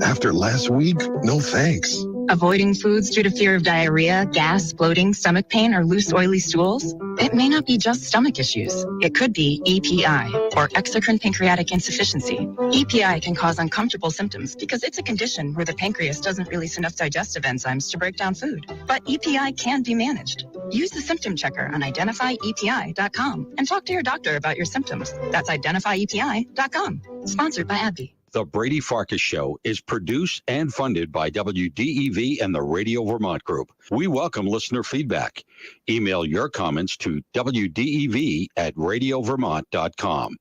After last week, no thanks. Avoiding foods due to fear of diarrhea, gas, bloating, stomach pain, or loose, oily stools? It may not be just stomach issues. It could be EPI, or exocrine pancreatic insufficiency. EPI can cause uncomfortable symptoms because it's a condition where the pancreas doesn't release enough digestive enzymes to break down food. But EPI can be managed. Use the symptom checker on identifyepi.com and talk to your doctor about your symptoms. That's identifyepi.com. Sponsored by AbbVie. The Brady Farkas Show is produced and funded by WDEV and the Radio Vermont Group. We welcome listener feedback. Email your comments to wdev@radiovermont.com.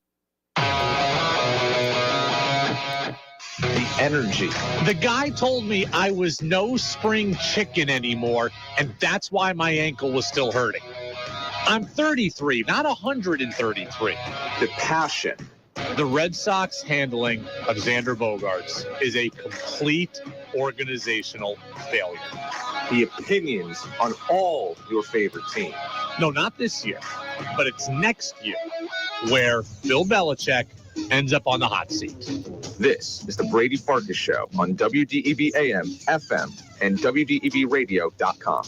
The energy. The guy told me I was no spring chicken anymore, and that's why my ankle was still hurting. I'm 33, not 133. The passion. The Red Sox handling of Xander Bogaerts is a complete organizational failure. The opinions on all your favorite teams. No, not this year, but it's next year where Bill Belichick ends up on the hot seat. This is the Brady Farkas Show on WDEV AM, FM, and WDEVradio.com.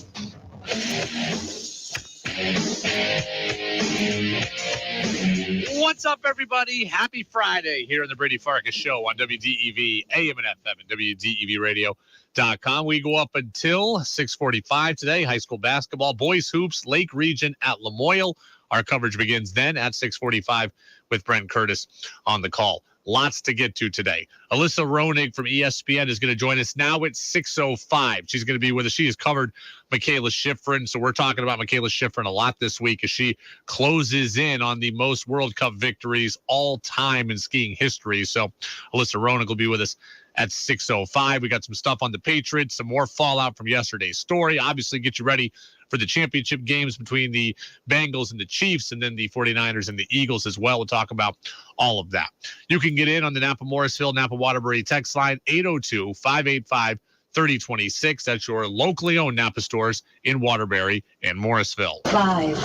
What's up, everybody? Happy Friday here on the Brady Farkas Show on WDEV AM and FM and WDEVradio.com. We go up until 6:45 today. High school basketball, boys hoops, Lake Region at Lamoille. Our coverage begins then at 6:45 with Brent Curtis on the call. Lots to get to today. Alyssa Roenigk from ESPN is going to join us now at 6:05. She's going to be with us. She has covered Mikaela Shiffrin, so we're talking about Mikaela Shiffrin a lot this week as she closes in on the most World Cup victories all time in skiing history. So Alyssa Roenigk will be with us at 6:05. We got some stuff on the Patriots, some more fallout from yesterday's story. Obviously, get you ready for the championship games between the Bengals and the Chiefs, and then the 49ers and the Eagles as well. We'll talk about all of that. You can get in on the Napa Morrisville, Napa Waterbury text line, 802-585-3026. That's your locally owned Napa stores in Waterbury and Morrisville. 5,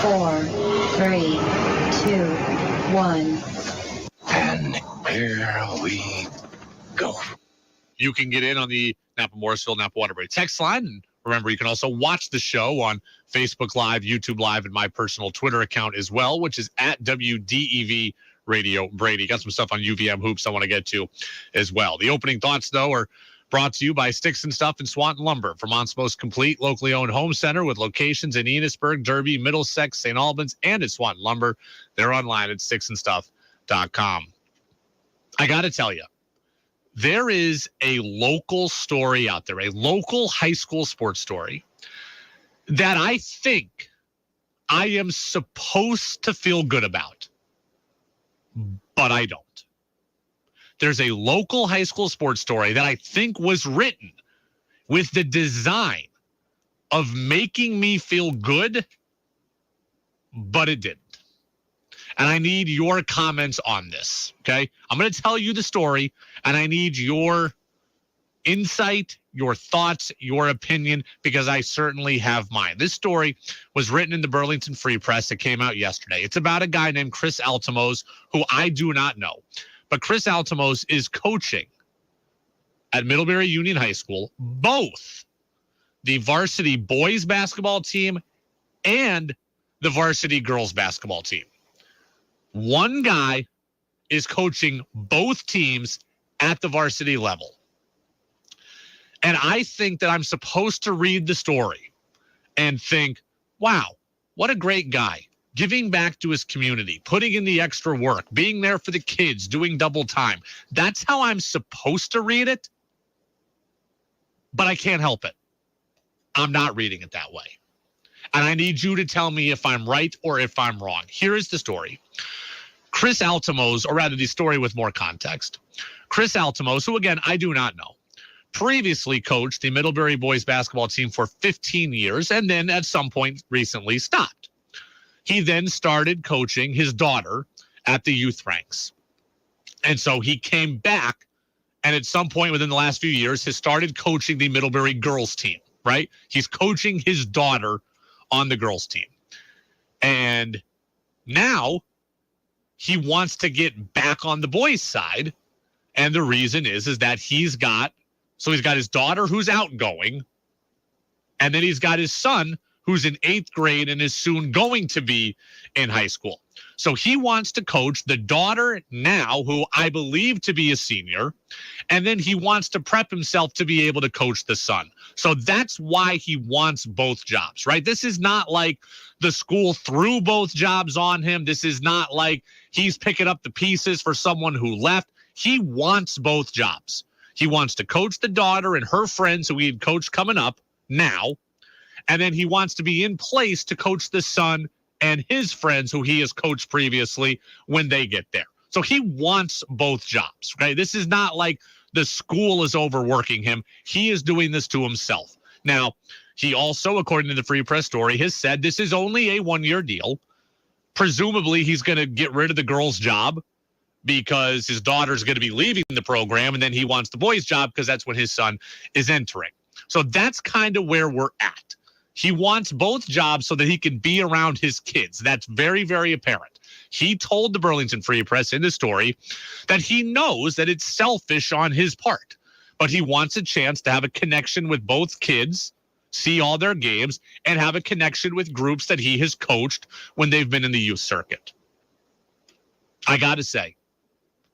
4, 3, 2, 1. And here we go. You can get in on the Napa Morrisville, Napa Waterbury text line. And remember, you can also watch the show on Facebook Live, YouTube Live, and my personal Twitter account as well, which is at WDEV Radio Brady. Got some stuff on UVM Hoops I want to get to as well. The opening thoughts, though, are brought to you by Sticks and Stuff and Swanton Lumber, Vermont's most complete locally owned home center with locations in Enosburg, Derby, Middlesex, St. Albans, and at Swanton Lumber. They're online at sticksandstuff.com. I got to tell you, there is a local story out there, a local high school sports story that I think I am supposed to feel good about, but I don't. There's a local high school sports story that I think was written with the design of making me feel good, but it didn't. And I need your comments on this, okay? I'm going to tell you the story, and I need your insight, your thoughts, your opinion, because I certainly have mine. This story was written in the Burlington Free Press. It came out yesterday. It's about a guy named Chris Altomos, who I do not know. But Chris Altomos is coaching at Middlebury Union High School, both the varsity boys basketball team and the varsity girls basketball team. One guy is coaching both teams at the varsity level. And I think that I'm supposed to read the story and think, wow, what a great guy. Giving back to his community, putting in the extra work, being there for the kids, doing double time. That's how I'm supposed to read it. But I can't help it. I'm not reading it that way. And I need you to tell me if I'm right or if I'm wrong. Here is the story. Chris Altomos, or rather the story with more context. Chris Altomos, who again, I do not know, previously coached the Middlebury boys basketball team for 15 years and then at some point recently stopped. He then started coaching his daughter at the youth ranks. And so he came back and at some point within the last few years has started coaching the Middlebury girls team, right? He's coaching his daughter on the girls team. And now he wants to get back on the boys' side And the reason is that he's got his daughter who's outgoing, and then he's got his son who's in 8th grade and is soon going to be in high school. So he wants to coach the daughter now, who I believe to be a senior, and then he wants to prep himself to be able to coach the son. So that's why he wants both jobs, right? This is not like the school threw both jobs on him. This is not like he's picking up the pieces for someone who left. He wants both jobs. He wants to coach the daughter and her friends who he'd coach coming up now, and then he wants to be in place to coach the son and his friends who he has coached previously when they get there. So he wants both jobs, right? This is not like the school is overworking him. He is doing this to himself. Now, he also, according to the Free Press story, has said this is only a 1-year deal. Presumably, he's going to get rid of the girl's job because his daughter's going to be leaving the program, and then he wants the boy's job because that's when his son is entering. So that's kind of where we're at. He wants both jobs so that he can be around his kids. That's very, very apparent. He told the Burlington Free Press in the story that he knows that it's selfish on his part, but he wants a chance to have a connection with both kids, see all their games, and have a connection with groups that he has coached when they've been in the youth circuit. I got to say,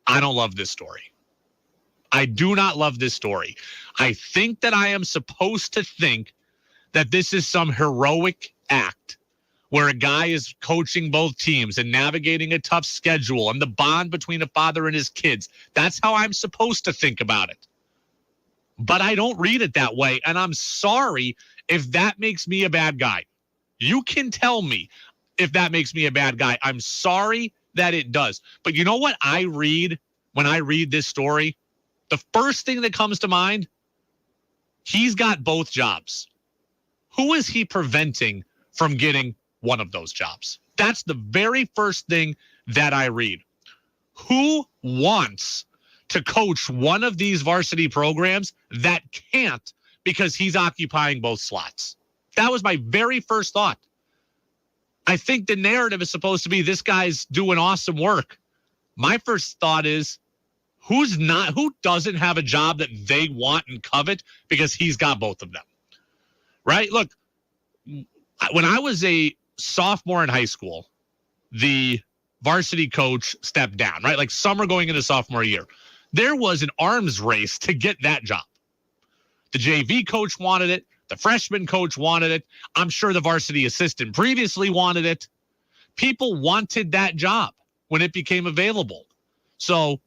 I don't love this story. I do not love this story. I think that I am supposed to think that this is some heroic act where a guy is coaching both teams and navigating a tough schedule and the bond between a father and his kids. That's how I'm supposed to think about it. But I don't read it that way, and I'm sorry if that makes me a bad guy. You can tell me if that makes me a bad guy. I'm sorry that it does. But you know what I read when I read this story? The first thing that comes to mind, he's got both jobs. Who is he preventing from getting one of those jobs? That's the very first thing that I read. Who wants to coach one of these varsity programs that can't because he's occupying both slots? That was my very first thought. I think the narrative is supposed to be this guy's doing awesome work. My first thought is, who doesn't have a job that they want and covet because he's got both of them? Right? Look, when I was a sophomore in high school, the varsity coach stepped down, right? Like summer going into sophomore year. There was an arms race to get that job. The JV coach wanted it. The freshman coach wanted it. I'm sure the varsity assistant previously wanted it. People wanted that job when it became available. So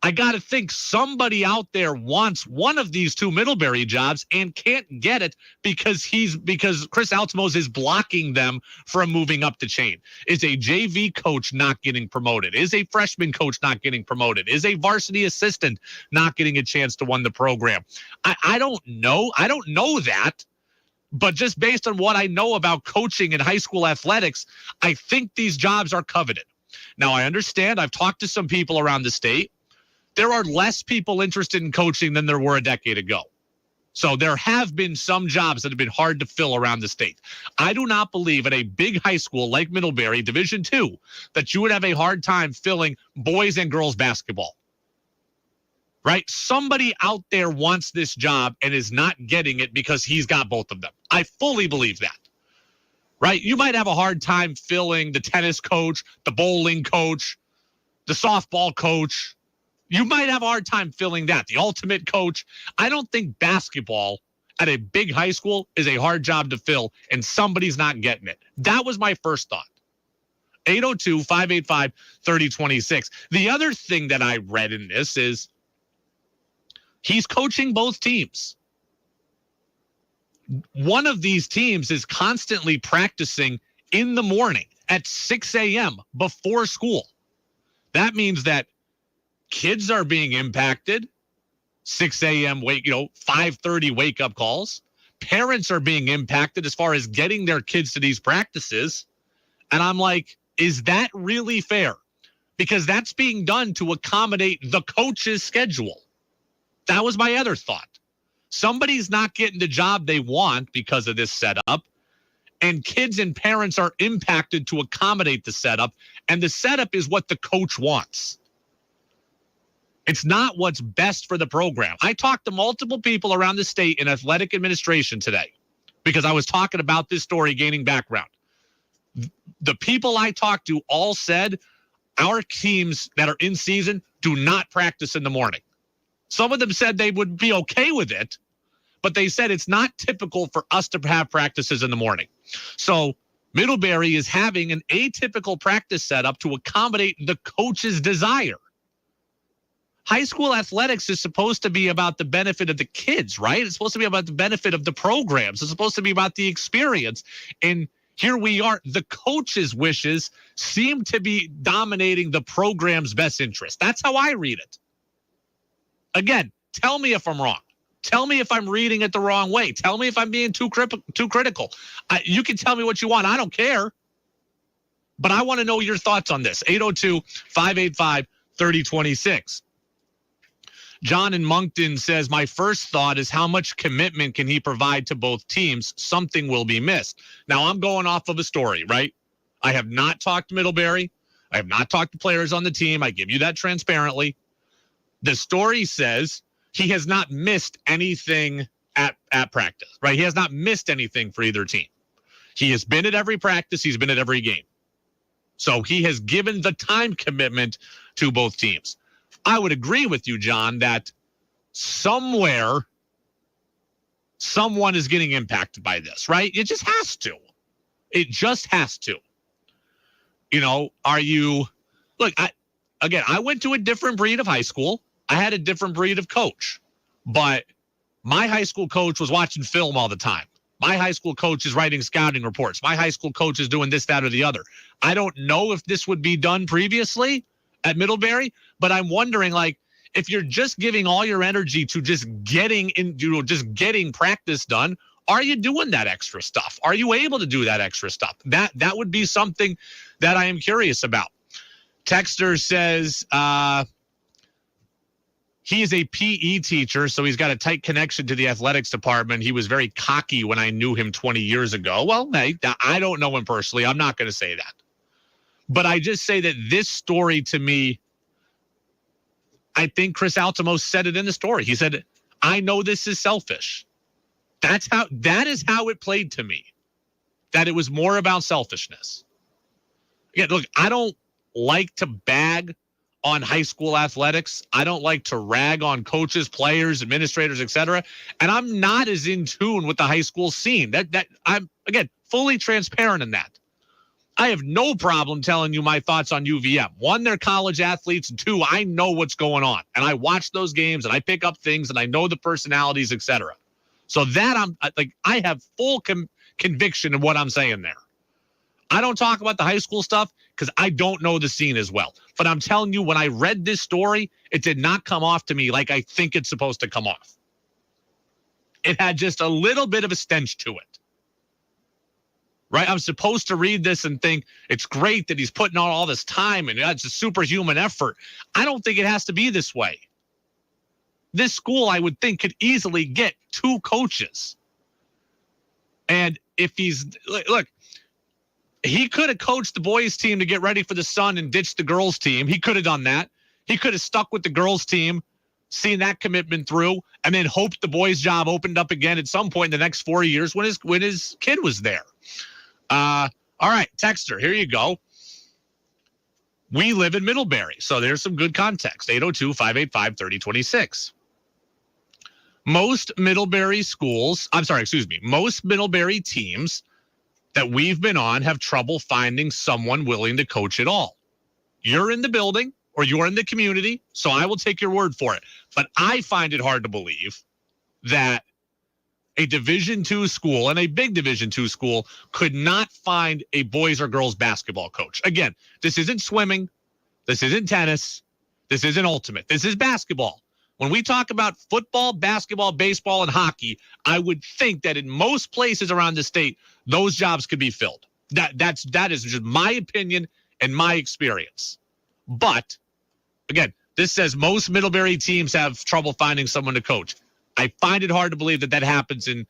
I got to think somebody out there wants one of these two Middlebury jobs and can't get it because Chris Altimos is blocking them from moving up the chain. Is a JV coach not getting promoted? Is a freshman coach not getting promoted? Is a varsity assistant not getting a chance to run the program? I don't know. I don't know that. But just based on what I know about coaching in high school athletics, I think these jobs are coveted. Now, I understand. I've talked to some people around the state. There are less people interested in coaching than there were a decade ago. So there have been some jobs that have been hard to fill around the state. I do not believe at a big high school like Middlebury, Division II, that you would have a hard time filling boys and girls basketball. Right? Somebody out there wants this job and is not getting it because he's got both of them. I fully believe that. Right? You might have a hard time filling the tennis coach, the bowling coach, the softball coach. You might have a hard time filling that. The ultimate coach. I don't think basketball at a big high school is a hard job to fill, and somebody's not getting it. That was my first thought. 802-585-3026. The other thing that I read in this is he's coaching both teams. One of these teams is constantly practicing in the morning at 6 a.m. before school. That means that kids are being impacted. 6 a.m. 5:30 wake up calls. Parents are being impacted as far as getting their kids to these practices. And I'm like, is that really fair? Because that's being done to accommodate the coach's schedule. That was my other thought. Somebody's not getting the job they want because of this setup, and kids and parents are impacted to accommodate the setup, and the setup is what the coach wants. It's not what's best for the program. I talked to multiple people around the state in athletic administration today because I was talking about this story gaining background. The people I talked to all said our teams that are in season do not practice in the morning. Some of them said they would be okay with it, but they said it's not typical for us to have practices in the morning. So Middlebury is having an atypical practice setup to accommodate the coach's desire. High school athletics is supposed to be about the benefit of the kids, right? It's supposed to be about the benefit of the programs. It's supposed to be about the experience. And here we are. The coach's wishes seem to be dominating the program's best interest. That's how I read it. Again, tell me if I'm wrong. Tell me if I'm reading it the wrong way. Tell me if I'm being too critical. You can tell me what you want. I don't care. But I want to know your thoughts on this. 802-585-3026. John in Moncton says, my first thought is how much commitment can he provide to both teams? Something will be missed. Now, I'm going off of a story, right? I have not talked to Middlebury. I have not talked to players on the team. I give you that transparently. The story says he has not missed anything at practice, right? He has not missed anything for either team. He has been at every practice. He's been at every game. So he has given the time commitment to both teams. I would agree with you, John, that somewhere someone is getting impacted by this, right? It just has to. It just has to. You know, look, I went to a different breed of high school. I had a different breed of coach, but my high school coach was watching film all the time. My high school coach is writing scouting reports. My high school coach is doing this, that, or the other. I don't know if this would be done previously at Middlebury, but I'm wondering, like, if you're just giving all your energy to just getting practice done, are you doing that extra stuff? Are you able to do that extra stuff? That would be something that I am curious about. Texter says he is a PE teacher, so he's got a tight connection to the athletics department. He was very cocky when I knew him 20 years ago. Well, hey, I don't know him personally. I'm not going to say that. But I just say that this story to me, I think Chris Altomos said it in the story. He said, I know this is selfish. That is how it played to me, that it was more about selfishness. Again, look, I don't like to bag on high school athletics. I don't like to rag on coaches, players, administrators, etc. And I'm not as in tune with the high school scene. That I'm, again, fully transparent in that. I have no problem telling you my thoughts on UVM. One, they're college athletes. And two, I know what's going on. And I watch those games and I pick up things and I know the personalities, etc. So that I have full conviction in what I'm saying there. I don't talk about the high school stuff because I don't know the scene as well. But I'm telling you, when I read this story, it did not come off to me like I think it's supposed to come off. It had just a little bit of a stench to it. Right? I'm supposed to read this and think it's great that he's putting on all this time and it's a superhuman effort. I don't think it has to be this way. This school, I would think, could easily get 2 coaches. And if look, he could have coached the boys team to get ready for the sun and ditched the girls team. He could have done that. He could have stuck with the girls team, seen that commitment through, and then hoped the boys' job opened up again at some point in the next 4 years when his kid was there. All right, Texter, here you go. We live in Middlebury, so there's some good context. 802-585-3026. Most Middlebury teams that we've been on have trouble finding someone willing to coach at all. You're in the building or you're in the community, so I will take your word for it. But I find it hard to believe that a Division II school and a big Division II school could not find a boys or girls basketball coach. Again, this isn't swimming. This isn't tennis. This isn't ultimate. This is basketball. When we talk about football, basketball, baseball, and hockey, I would think that in most places around the state, those jobs could be filled. That is just my opinion and my experience. But again, this says most Middlebury teams have trouble finding someone to coach. I find it hard to believe that happens in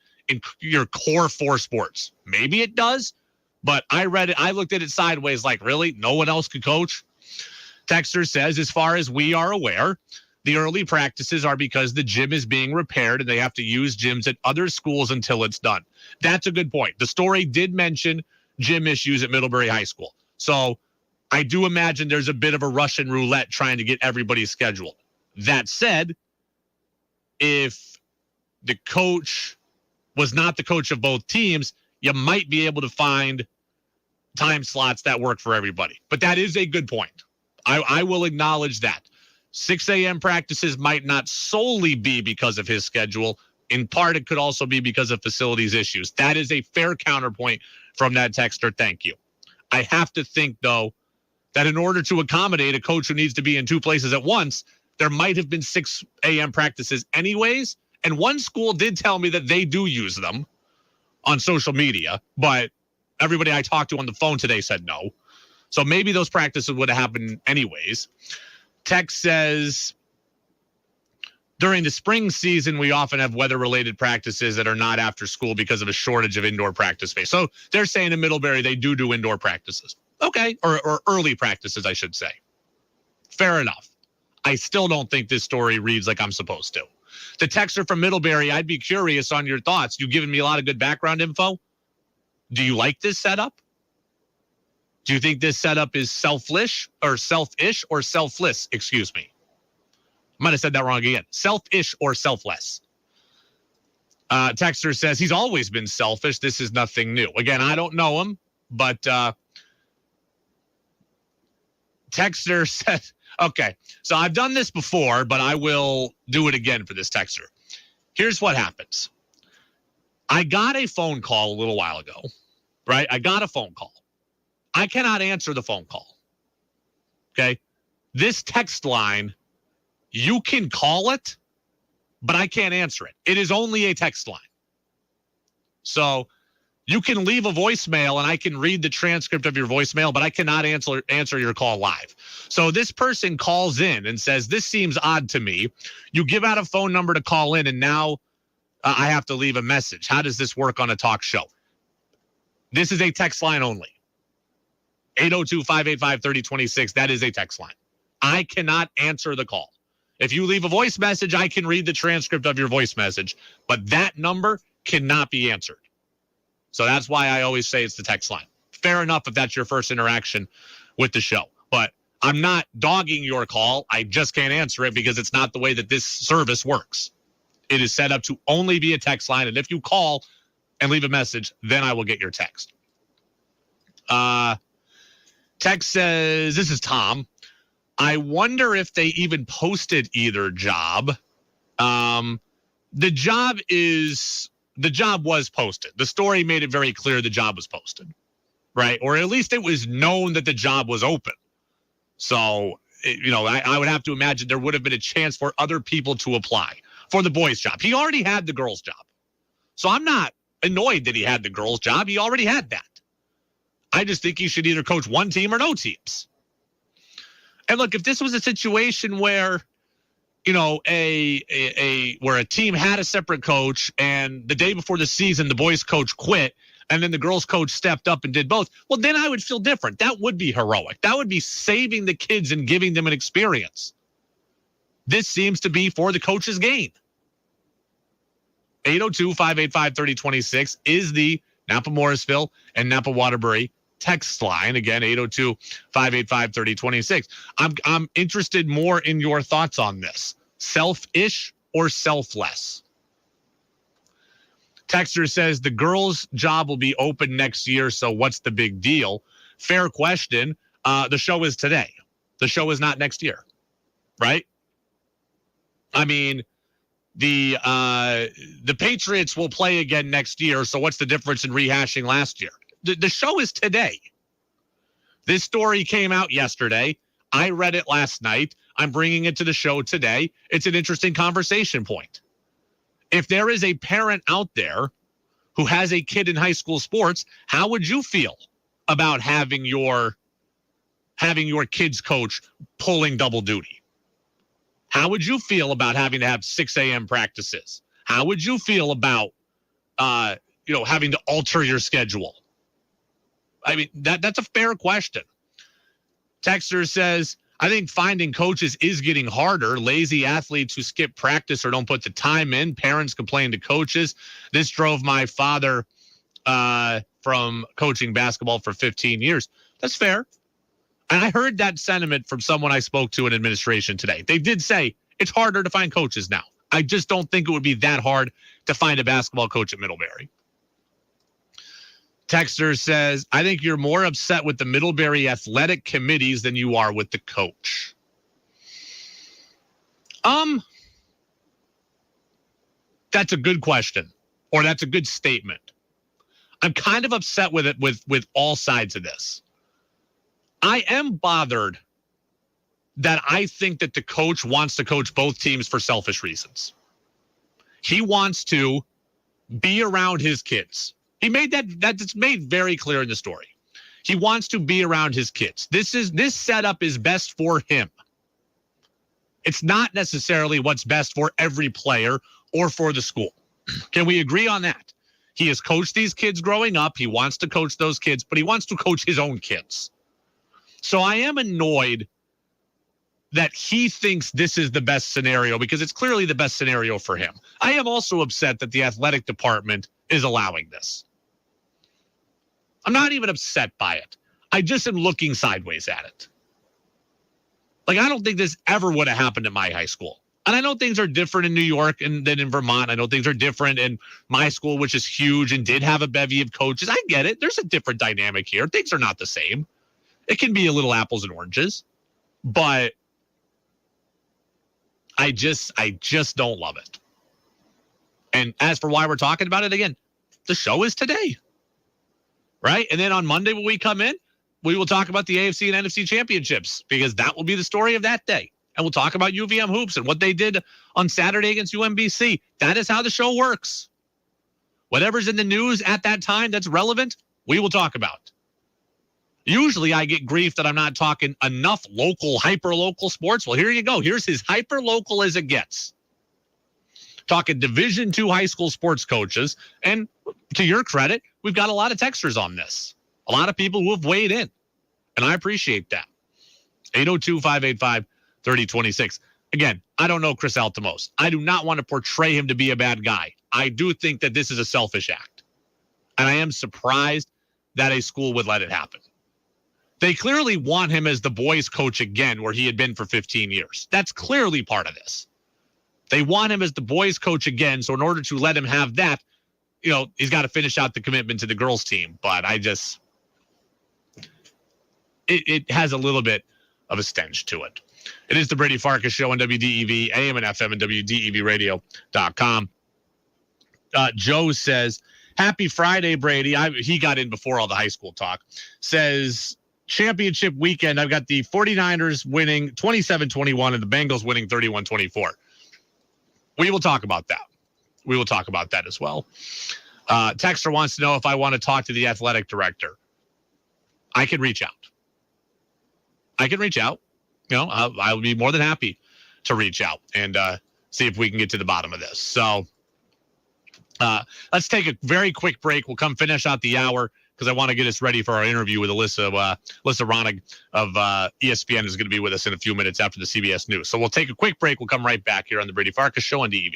your core 4 sports. Maybe it does, but I read it. I looked at it sideways like, really? No one else could coach? Texter says, as far as we are aware, The early practices are because the gym is being repaired and they have to use gyms at other schools until it's done. That's a good point. The story did mention gym issues at Middlebury High School. So I do imagine there's a bit of a Russian roulette trying to get everybody's schedule. That said, if the coach was not the coach of both teams, you might be able to find time slots that work for everybody. But that is a good point. I will acknowledge that. 6 a.m. practices might not solely be because of his schedule. In part, it could also be because of facilities issues. That is a fair counterpoint from that texter. Thank you. I have to think, though, that in order to accommodate a coach who needs to be in two places at once, there might have been 6 a.m. practices anyways. And one school did tell me that they do use them on social media, but everybody I talked to on the phone today said no. So maybe those practices would have happened anyways. Text says, during the spring season, we often have weather-related practices that are not after school because of a shortage of indoor practice space. So they're saying in Middlebury they do indoor practices. Okay, or early practices, I should say. Fair enough. I still don't think this story reads like I'm supposed to. The texter from Middlebury, I'd be curious on your thoughts. You've given me a lot of good background info. Do you like this setup? Do you think this setup is selfish or selfless? Excuse me. I might have said that wrong again. Selfish or selfless? Texter says he's always been selfish. This is nothing new. Again, I don't know him, but texter said, okay, so I've done this before, but I will do it again for this texter. Here's what happens. I got a phone call a little while ago, right? I got a phone call. I cannot answer the phone call. Okay? This text line, you can call it, but I can't answer it. It is only a text line. So you can leave a voicemail and I can read the transcript of your voicemail, but I cannot answer your call live. So this person calls in and says, this seems odd to me. You give out a phone number to call in and now I have to leave a message. How does this work on a talk show? This is a text line only. 802-585-3026. That is a text line. I cannot answer the call. If you leave a voice message, I can read the transcript of your voice message, but that number cannot be answered. So that's why I always say it's the text line. Fair enough if that's your first interaction with the show, but I'm not dogging your call. I just can't answer it because it's not the way that this service works. It is set up to only be a text line, and if you call and leave a message, then I will get your text. Text says, this is Tom. I wonder if they even posted either job. The job was posted. The story made it very clear the job was posted, right? Or at least it was known that the job was open. So, I would have to imagine there would have been a chance for other people to apply for the boys' job. He already had the girls' job. So I'm not annoyed that he had the girls' job. He already had that. I just think he should either coach one team or no teams. And look, if this was a situation where, where a team had a separate coach and the day before the season, the boys coach quit and then the girls coach stepped up and did both, well, then I would feel different. That would be heroic. That would be saving the kids and giving them an experience. This seems to be for the coach's gain. 802-585-3026 is the Napa Morrisville and Napa Waterbury text line. Again, 802-585-3026. I'm interested more in your thoughts on this. Selfish or selfless? Texter says the girls' job will be open next year, so what's the big deal? Fair question. The show is today. The show is not next year, right? I mean, the Patriots will play again next year, so what's the difference in rehashing last year? The show is today. This story came out yesterday. I read it last night. I'm bringing it to the show today. It's an interesting conversation point. If there is a parent out there who has a kid in high school sports, how would you feel about having your kid's coach pulling double duty? How would you feel about having to have 6 a.m. practices? How would you feel about, having to alter your schedule? I mean, that's a fair question. Texter says, I think finding coaches is getting harder. Lazy athletes who skip practice or don't put the time in. Parents complain to coaches. This drove my father from coaching basketball for 15 years. That's fair. And I heard that sentiment from someone I spoke to in administration today. They did say it's harder to find coaches now. I just don't think it would be that hard to find a basketball coach at Middlebury. Texter says, I think you're more upset with the Middlebury athletic committees than you are with the coach. That's a good question, or that's a good statement. I'm kind of upset with it with all sides of this. I am bothered that I think that the coach wants to coach both teams for selfish reasons. He wants to be around his kids. He made that's made very clear in the story. He wants to be around his kids. This setup is best for him. It's not necessarily what's best for every player or for the school. Can we agree on that? He has coached these kids growing up. He wants to coach those kids, but he wants to coach his own kids. So I am annoyed that he thinks this is the best scenario because it's clearly the best scenario for him. I am also upset that the athletic department is allowing this. I'm not even upset by it. I just am looking sideways at it. Like, I don't think this ever would have happened at my high school. And I know things are different in New York than in Vermont. I know things are different in my school, which is huge and did have a bevy of coaches. I get it. There's a different dynamic here. Things are not the same. It can be a little apples and oranges. But I just don't love it. And as for why we're talking about it, again, the show is today. Right? And then on Monday when we come in, we will talk about the AFC and NFC championships because that will be the story of that day. And we'll talk about UVM hoops and what they did on Saturday against UMBC. That is how the show works. Whatever's in the news at that time that's relevant, we will talk about. Usually I get grief that I'm not talking enough local, hyper-local sports. Well, here you go. Here's as hyper-local as it gets. Talking Division II high school sports coaches. And to your credit, we've got a lot of texters on this. A lot of people who have weighed in. And I appreciate that. 802-585-3026. Again, I don't know Chris Altamose. I do not want to portray him to be a bad guy. I do think that this is a selfish act. And I am surprised that a school would let it happen. They clearly want him as the boys coach again, where he had been for 15 years. That's clearly part of this. They want him as the boys coach again. So in order to let him have that, he's got to finish out the commitment to the girls team. But it has a little bit of a stench to it. It is the Brady Farkas Show on WDEV, AM and FM, and WDEVradio.com. Joe says, happy Friday, Brady. He got in before all the high school talk. Says, championship weekend, I've got the 49ers winning 27-21 and the Bengals winning 31-24. We will talk about that. We will talk about that as well. Texter wants to know if I want to talk to the athletic director. I can reach out. I'll be more than happy to reach out and see if we can get to the bottom of this. So let's take a very quick break. We'll come finish out the hour because I want to get us ready for our interview with Alyssa Roenigk of ESPN is going to be with us in a few minutes after the CBS News. So we'll take a quick break. We'll come right back here on the Brady Farkas Show on DEV.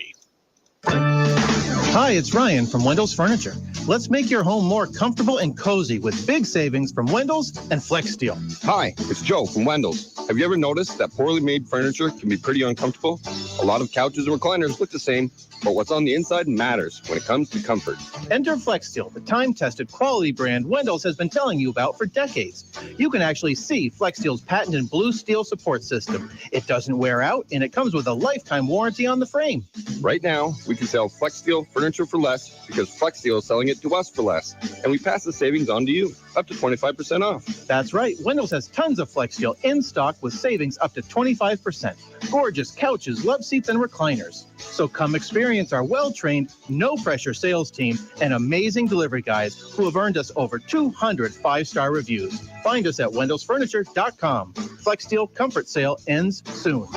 Hi, it's Ryan from Wendell's Furniture. Let's make your home more comfortable and cozy with big savings from Wendell's and Flex Steel. Hi, it's Joe from Wendell's. Have you ever noticed that poorly made furniture can be pretty uncomfortable? A lot of couches and recliners look the same, but what's on the inside matters when it comes to comfort. Enter Flex Steel, the time-tested quality brand Wendell's has been telling you about for decades. You can actually see Flex Steel's patented blue steel support system. It doesn't wear out, and it comes with a lifetime warranty on the frame. Right now, we can sell Flex Steel furniture for less because Flex Steel is selling it to us for less, and we pass the savings on to you, up to 25% off. That's right. Wendell's has tons of Flex Steel in stock with savings up to 25%. Gorgeous couches, love seats, and recliners. So come experience our well-trained, no-pressure sales team and amazing delivery guys who have earned us over 200 five-star reviews. Find us at wendellsfurniture.com. Flex Steel Comfort Sale ends soon.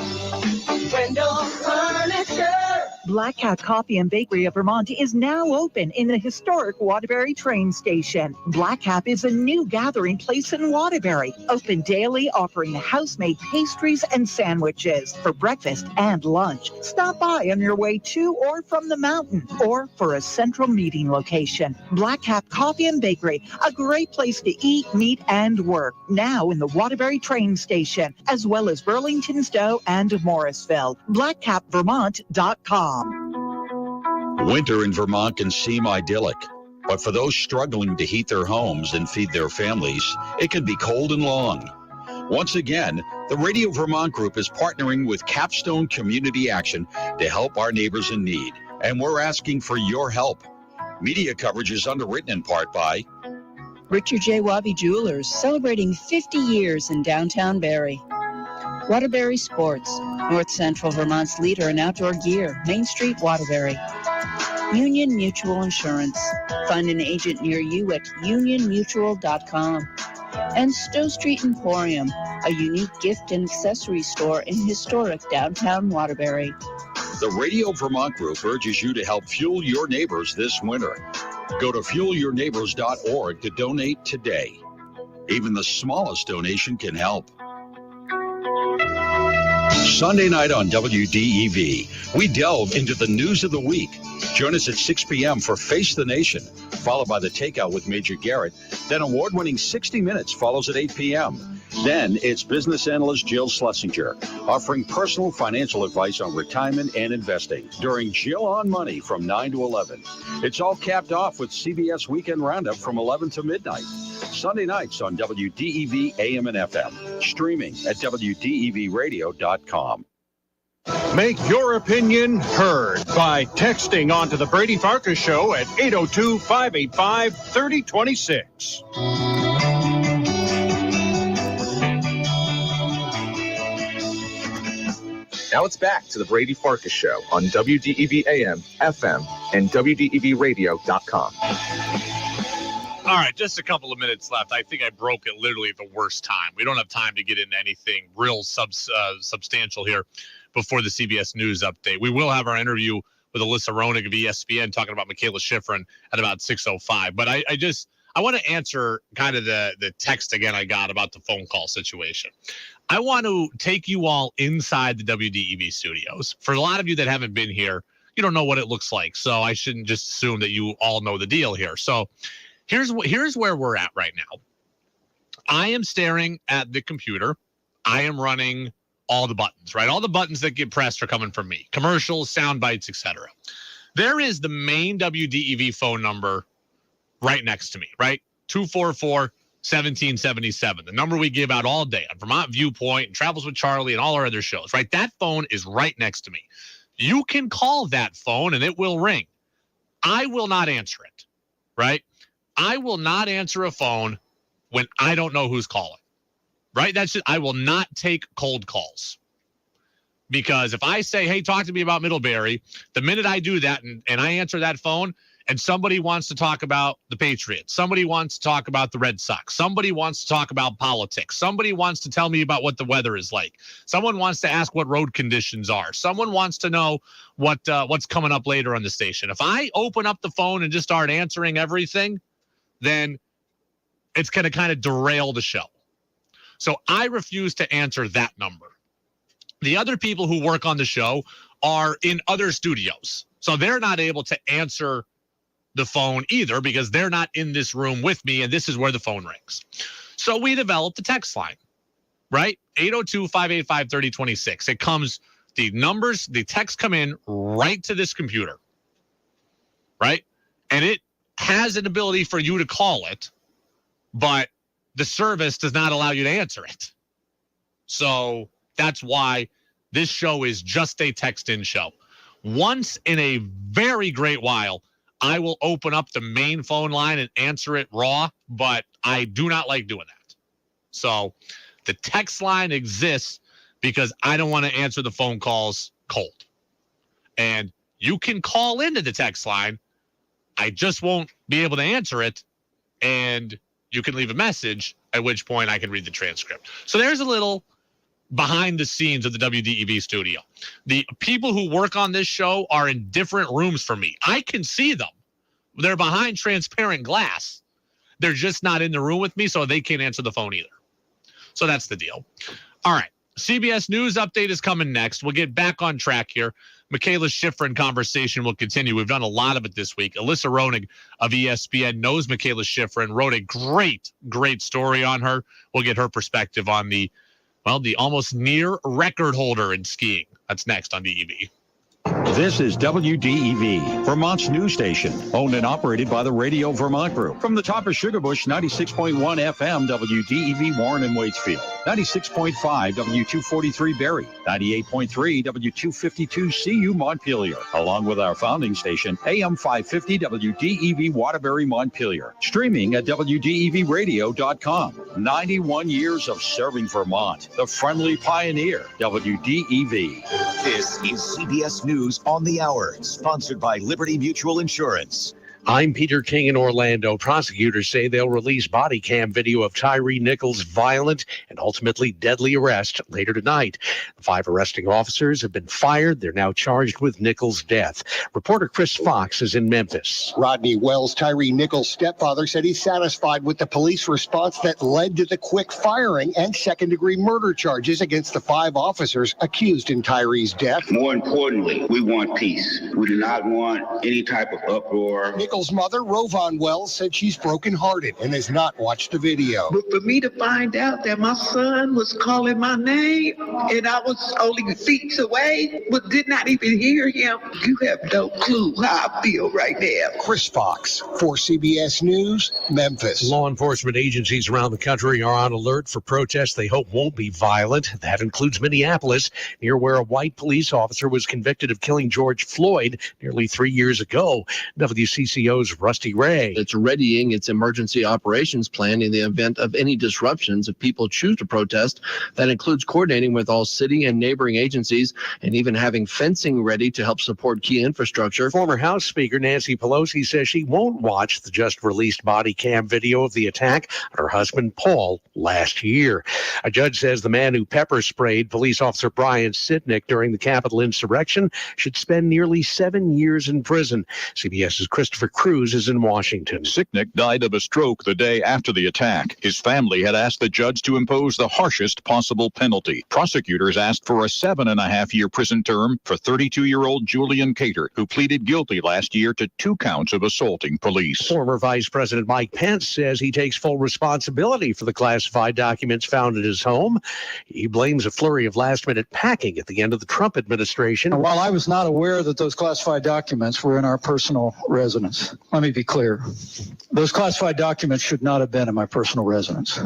Wendell's Furniture. Black Cat Coffee and Bakery of Vermont is now open in the historic Waterbury train station. Black Cat is a new gathering place in Waterbury, open daily, offering house-made pastries and sandwiches for breakfast and lunch. Stop by on your way to or from the mountain, or for a central meeting location. Black Cat Coffee and Bakery, a great place to eat, meet, and work. Now in the Waterbury train station, as well as Burlington, Stowe, and Morrisville. BlackCapVermont.com. Winter in Vermont can seem idyllic, but for those struggling to heat their homes and feed their families, it can be cold and long. Once again, the Radio Vermont Group is partnering with Capstone Community Action to help our neighbors in need, and we're asking for your help. Media coverage is underwritten in part by Richard J. Wabi Jewelers, celebrating 50 years in downtown Barrie. Waterbury Sports, North Central Vermont's leader in outdoor gear, Main Street, Waterbury. Union Mutual Insurance. Find an agent near you at unionmutual.com. And Stowe Street Emporium, a unique gift and accessory store in historic downtown Waterbury. The Radio Vermont Group urges you to help fuel your neighbors this winter. Go to fuelyourneighbors.org to donate today. Even the smallest donation can help. Sunday night on WDEV, we delve into the news of the week. Join us at 6 p.m. for Face the Nation, followed by The Takeout with Major Garrett. Then award-winning 60 Minutes follows at 8 p.m. Then it's business analyst Jill Schlesinger, offering personal financial advice on retirement and investing during Jill on Money from 9 to 11. It's all capped off with CBS Weekend Roundup from 11 to midnight. Sunday nights on WDEV AM and FM, streaming at WDEVradio.com. Make your opinion heard by texting onto the Brady Farkas Show at 802-585-3026. Now it's back to the Brady Farkas Show on WDEV AM, FM, and WDEVradio.com. All right, just a couple of minutes left. I think I broke it literally at the worst time. We don't have time to get into anything real substantial here before the CBS News update. We will have our interview with Alyssa Roenigk of ESPN talking about Mikaela Shiffrin at about 6:05. But I want to answer kind of the text again I got about the phone call situation. I want to take you all inside the WDEV studios. For a lot of you that haven't been here, you don't know what it looks like. So I shouldn't just assume that you all know the deal here. So here's where we're at right now. I am staring at the computer. I am running all the buttons, right? All the buttons that get pressed are coming from me. Commercials, sound bites, etc. There is the main WDEV phone number right next to me, right? 244-1777, the number we give out all day on Vermont Viewpoint and Travels with Charlie and all our other shows, right? That phone is right next to me. You can call that phone and it will ring. I will not answer it, right? I will not answer a phone when I don't know who's calling, right? That's just, I will not take cold calls. Because if I say, hey, talk to me about Middlebury, the minute I do that and I answer that phone and somebody wants to talk about the Patriots, somebody wants to talk about the Red Sox, somebody wants to talk about politics, somebody wants to tell me about what the weather is like, someone wants to ask what road conditions are, someone wants to know what's coming up later on the station. If I open up the phone and just start answering everything, then it's going to kind of derail the show. So I refuse to answer that number. The other people who work on the show are in other studios. So they're not able to answer the phone either because they're not in this room with me, and this is where the phone rings. So we developed the text line, right? 802-585-3026. It comes, the texts come in right to this computer, right? And it has an ability for you to call it, but the service does not allow you to answer it. So that's why this show is just a text-in show. Once in a very great while, I will open up the main phone line and answer it raw, but I do not like doing that. So the text line exists because I don't want to answer the phone calls cold. And you can call into the text line. I just won't be able to answer it, and you can leave a message, at which point I can read the transcript. So there's a little behind the scenes of the WDEV studio. The people who work on this show are in different rooms from me. I can see them. They're behind transparent glass. They're just not in the room with me, so they can't answer the phone either. So that's the deal. All right. CBS News update is coming next. We'll get back on track here. Mikaela Shiffrin conversation will continue. We've done a lot of it this week. Alyssa Roenigk of ESPN knows Mikaela Shiffrin, wrote a great story on her. We'll get her perspective on the almost near record holder in skiing. That's next on DEV. This is WDEV, Vermont's news station, owned and operated by the Radio Vermont Group. From the top of Sugarbush, 96.1 FM, WDEV Warren and Waitsfield, 96.5 W243 Barrie, 98.3 W252 CU Montpelier, along with our founding station, AM 550 WDEV Waterbury Montpelier, streaming at WDEVradio.com. 91 years of serving Vermont, the friendly pioneer, WDEV. This is CBS News on the Hour, sponsored by Liberty Mutual Insurance. I'm Peter King in Orlando. Prosecutors say they'll release body cam video of Tyree Nichols' violent and ultimately deadly arrest later tonight. The 5 arresting officers have been fired. They're now charged with Nichols' death. Reporter Chris Fox is in Memphis. Rodney Wells, Tyree Nichols' stepfather, said he's satisfied with the police response that led to the quick firing and second-degree murder charges against the 5 officers accused in Tyree's death. More importantly, we want peace. We do not want any type of uproar. Nichols' mother, Rovon Wells, said she's brokenhearted and has not watched the video. But for me to find out that my son was calling my name and I was only feet away, but did not even hear him, you have no clue how I feel right now. Chris Fox for CBS News, Memphis. Law enforcement agencies around the country are on alert for protests they hope won't be violent. That includes Minneapolis, near where a white police officer was convicted of killing George Floyd nearly 3 years ago. WCCO's Rusty Ray. It's readying its emergency operations plan in the event of any disruptions if people choose to protest. That includes coordinating with all city and neighboring agencies and even having fencing ready to help support key infrastructure. Former House Speaker Nancy Pelosi says she won't watch the just released body cam video of the attack on her husband Paul last year. A judge says the man who pepper sprayed police officer Brian Sitnick during the Capitol insurrection should spend nearly 7 years in prison. CBS's Christopher Cruz is in Washington. Sitnick died of a stroke the day after the attack. His family had asked the judge to impose the harshest possible penalty. Prosecutors asked for a 7.5-year prison term for 32-year-old Julian Cater, who pleaded guilty last year to 2 counts of assaulting police. Former Vice President Mike Pence says he takes full responsibility for the classified documents found at his home. He blames a flurry of last-minute packing at the end of the Trump administration. While I was not aware that those classified documents were in our personal residence, let me be clear. Those classified documents should not have been in my personal residence.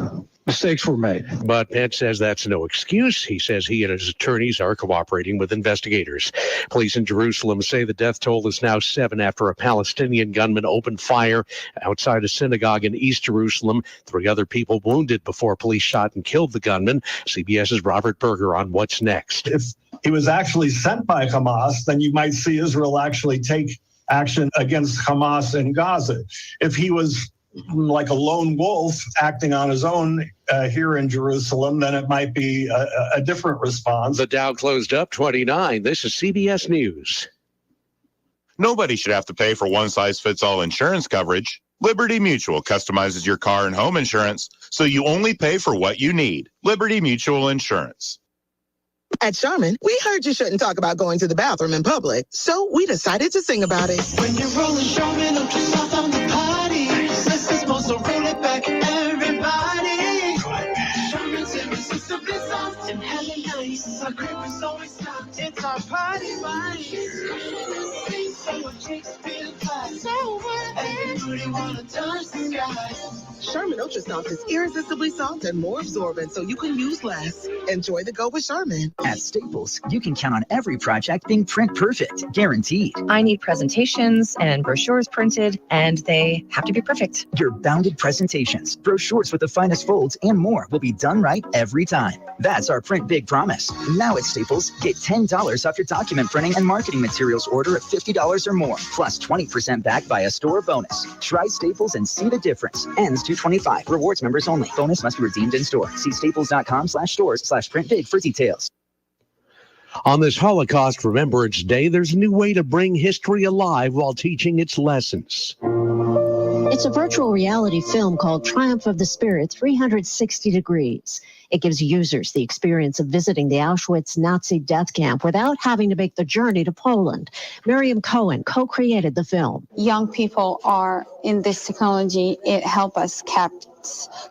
Mistakes were made. But Pence says that's no excuse. He says he and his attorneys are cooperating with investigators. Police in Jerusalem say the death toll is now 7 after a Palestinian gunman opened fire outside a synagogue in East Jerusalem. 3 other people wounded before police shot and killed the gunman. CBS's Robert Berger on what's next. If he was actually sent by Hamas, then you might see Israel actually take action against Hamas in Gaza. If he was like a lone wolf acting on his own here in Jerusalem, then it might be a different response. The Dow closed up 29. This is CBS News. Nobody should have to pay for one-size-fits-all insurance coverage. Liberty Mutual customizes your car and home insurance, so you only pay for what you need. Liberty Mutual Insurance. At Charmin, we heard you shouldn't talk about going to the bathroom in public, so we decided to sing about it. When you're rolling Charmin, don't you stop on the party. This is supposed to roll it back, everybody. Charmin's irresistibly soft and hella nice. Our crib is always stocked. It's our party vibe. So your chicks feel fly. So what? Everybody wanna touch the sky. Charmin Ultra Soft is irresistibly soft and more absorbent, so you can use less. Enjoy the go with Charmin. At Staples, you can count on every project being print perfect, guaranteed. I need presentations and brochures printed, and they have to be perfect. Your bounded presentations, brochures with the finest folds, and more will be done right every time. That's our Print Big promise. Now at Staples, get $10 off your document printing and marketing materials order of $50 or more, plus 20% back by a store bonus. Try Staples and see the difference difference. Ends 2/25. Rewards members only. Bonus must be redeemed in store. See staples.com/stores/printbig for details. On this Holocaust Remembrance Day, there's a new way to bring history alive while teaching its lessons. It's a virtual reality film called Triumph of the Spirit 360 Degrees. It gives users the experience of visiting the Auschwitz Nazi death camp without having to make the journey to Poland. Miriam Cohen co-created the film. Young people are in this technology. It helps us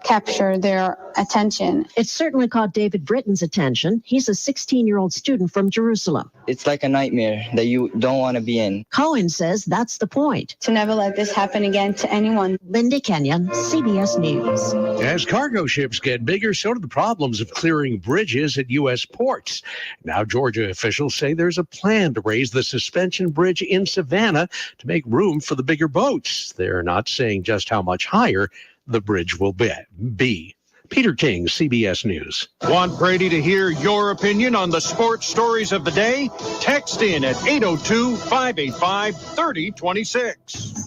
capture their attention. It certainly caught David Britton's attention. He's a 16-year-old student from Jerusalem. It's like a nightmare that you don't want to be in. Cohen says that's the point. To never let this happen again to anyone. Linda Kenyon, CBS News. As cargo ships get bigger, so do the problems of clearing bridges at U.S. ports. Now, Georgia officials say there's a plan to raise the suspension bridge in Savannah to make room for the bigger boats. They're not saying just how much higher the bridge will be. Peter King, CBS News. Want Brady to hear your opinion on the sports stories of the day? Text in at 802-585-3026.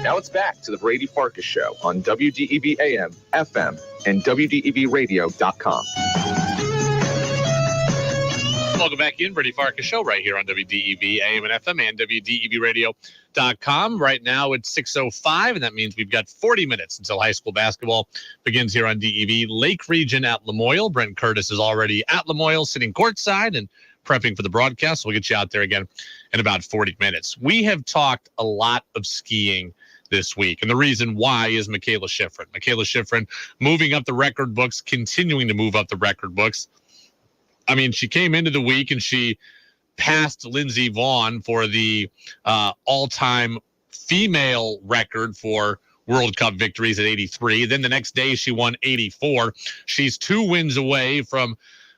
Now it's back to the Brady Farkas Show on WDEV AM, FM, and WDEVradio.com. Welcome back in, Brady Farkas Show, right here on WDEV AM and FM and WDEVradio.com. Right now it's 6:05, and that means we've got 40 minutes until high school basketball begins here on DEV. Lake Region at Lamoille. Brent Curtis is already at Lamoille, sitting courtside and prepping for the broadcast. So we'll get you out there again in about 40 minutes. We have talked a lot of skiing this week, and the reason why is Mikaela Shiffrin. Mikaela Shiffrin moving up the record books, continuing to move up the record books. I mean, she came into the week and she passed Lindsey Vonn for the all-time female record for World Cup victories at 83. Then the next day she won 84. She's 2 wins away from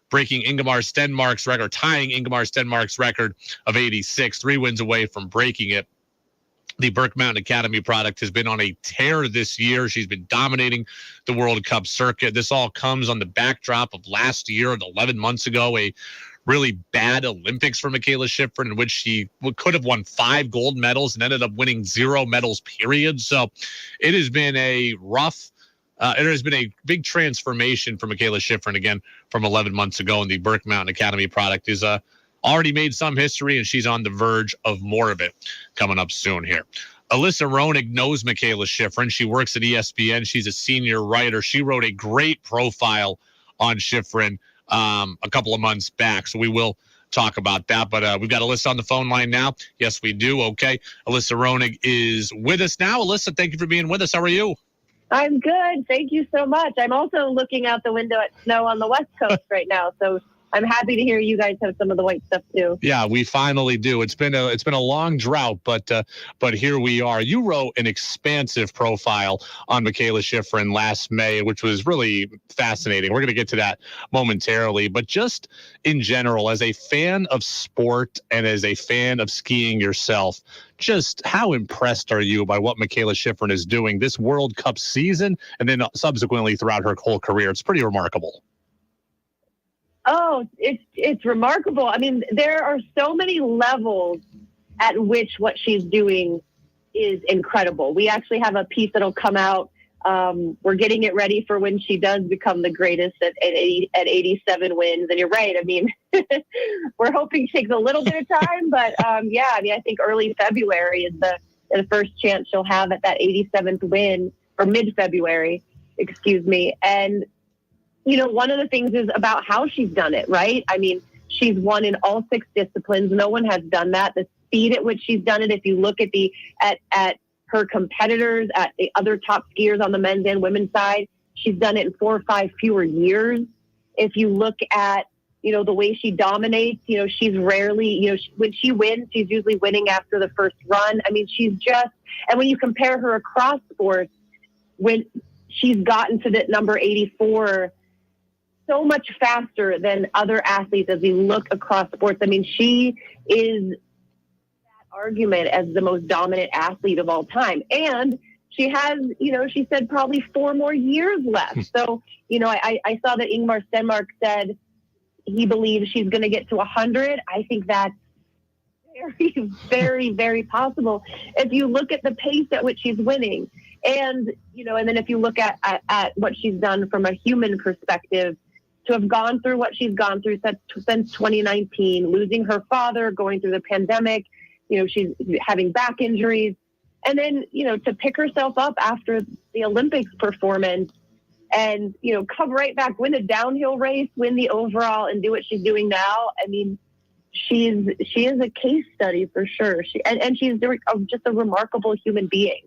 breaking Ingemar Stenmark's record, tying Ingemar Stenmark's record of 86, 3 wins away from breaking it. The Burke Mountain Academy product has been on a tear this year. She's been dominating the World Cup circuit. This all comes on the backdrop of last year, 11 months ago, a really bad Olympics for Mikaela Shiffrin, in which she could have won 5 gold medals and ended up winning 0 medals, period. So it has been a rough, it has been a big transformation for Mikaela Shiffrin again from 11 months ago. And the Burke Mountain Academy product is already made some history, and she's on the verge of more of it coming up soon here. Alyssa Roenigk knows Mikaela Shiffrin. She works at ESPN. She's a senior writer. She wrote a great profile on Shiffrin a couple of months back, so we will talk about that. But we've got Alyssa on the phone line now. Yes, we do. Okay. Alyssa Roenigk is with us now. Alyssa, thank you for being with us. How are you? I'm good. Thank you so much. I'm also looking out the window at snow on the West Coast right now, so I'm happy to hear you guys have some of the white stuff too. Yeah, we finally do. It's been a long drought, but here we are. You wrote an expansive profile on Mikaela Shiffrin last May, which was really fascinating. We're going to get to that momentarily, but just in general, as a fan of sport and as a fan of skiing yourself, just how impressed are you by what Mikaela Shiffrin is doing this World Cup season and then subsequently throughout her whole career? It's pretty remarkable. Oh, it's remarkable. I mean, there are so many levels at which what she's doing is incredible. We actually have a piece that'll come out. We're getting it ready for when she does become the greatest at 87 wins. And you're right. I mean, we're hoping it takes a little bit of time, but yeah, I mean, I think early February is the first chance she'll have at that 87th win, or mid-February, excuse me. And you know, one of the things is about how she's done it, right? I mean, she's won in all 6 disciplines. No one has done that. The speed at which she's done it, if you look at at her competitors, at the other top skiers on the men's and women's side, she's done it in 4 or 5 fewer years. If you look at, you know, the way she dominates, you know, she's rarely, you know, when she wins, she's usually winning after the first run. I mean, she's just, and when you compare her across sports, when she's gotten to that number 84, so much faster than other athletes as we look across sports. I mean, she is that argument as the most dominant athlete of all time. And she has, you know, she said probably 4 more years left. So, you know, I saw that Ingemar Stenmark said he believes she's going to get to 100. I think that's very, very, very possible if you look at the pace at which she's winning. And, and then if you look at what she's done from a human perspective, to have gone through what she's gone through since 2019, losing her father, going through the pandemic, she's having back injuries. And then, to pick herself up after the Olympics performance and, come right back, win a downhill race, win the overall, and do what she's doing now. I mean, she is a case study for sure. And she's just a remarkable human being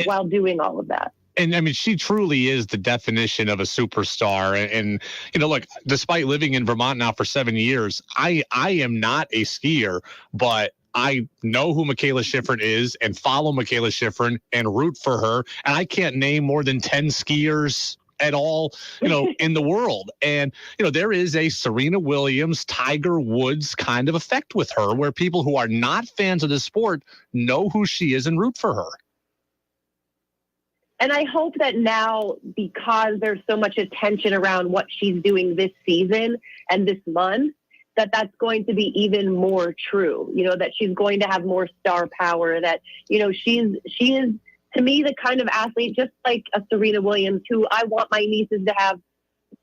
while doing all of that. And I mean, she truly is the definition of a superstar. And look, despite living in Vermont now for 7 years, I am not a skier, but I know who Mikaela Shiffrin is and follow Mikaela Shiffrin and root for her. And I can't name more than 10 skiers at all, in the world. And, there is a Serena Williams, Tiger Woods kind of effect with her where people who are not fans of the sport know who she is and root for her. And I hope that now, because there's so much attention around what she's doing this season and this month, that's going to be even more true, that she's going to have more star power, that, she is, to me, the kind of athlete, just like a Serena Williams, who I want my nieces to have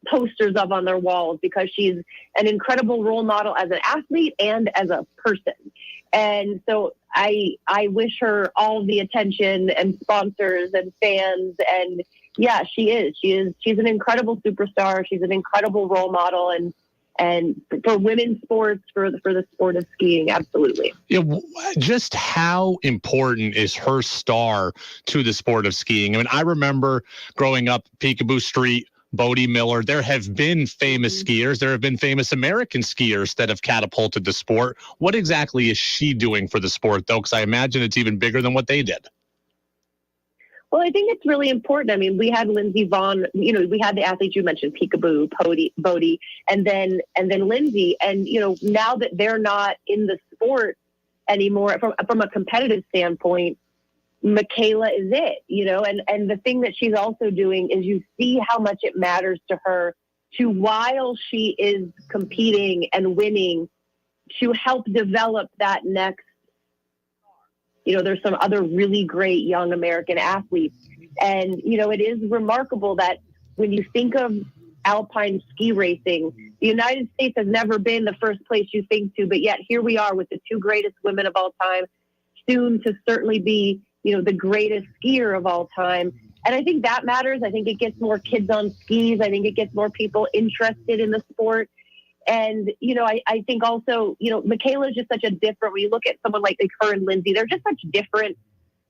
posters of on their walls, because she's an incredible role model as an athlete and as a person. And so I wish her all the attention and sponsors and fans. And yeah, she is. She's an incredible superstar. She's an incredible role model. And for women's sports, for the sport of skiing, absolutely. Yeah, just how important is her star to the sport of skiing? I mean, I remember growing up Peekaboo Street, Bodie Miller. There have been famous skiers. There have been famous American skiers that have catapulted the sport. What exactly is she doing for the sport, though? Because I imagine it's even bigger than what they did. Well, I think it's really important. I mean, we had Lindsey Vonn, we had the athletes you mentioned, Peekaboo, Bodie, and then Lindsey. And, now that they're not in the sport anymore, from a competitive standpoint, Mikaela is it, and the thing that she's also doing is you see how much it matters to her while she is competing and winning, to help develop that next. There's some other really great young American athletes. And, it is remarkable that when you think of alpine ski racing, the United States has never been the first place you think to, but yet here we are with the two greatest women of all time, soon to certainly be, the greatest skier of all time. And I think that matters. I think it gets more kids on skis. I think it gets more people interested in the sport. And, I think also, Mikaela is just such a different, when you look at someone like her and Lindsey, they're just such different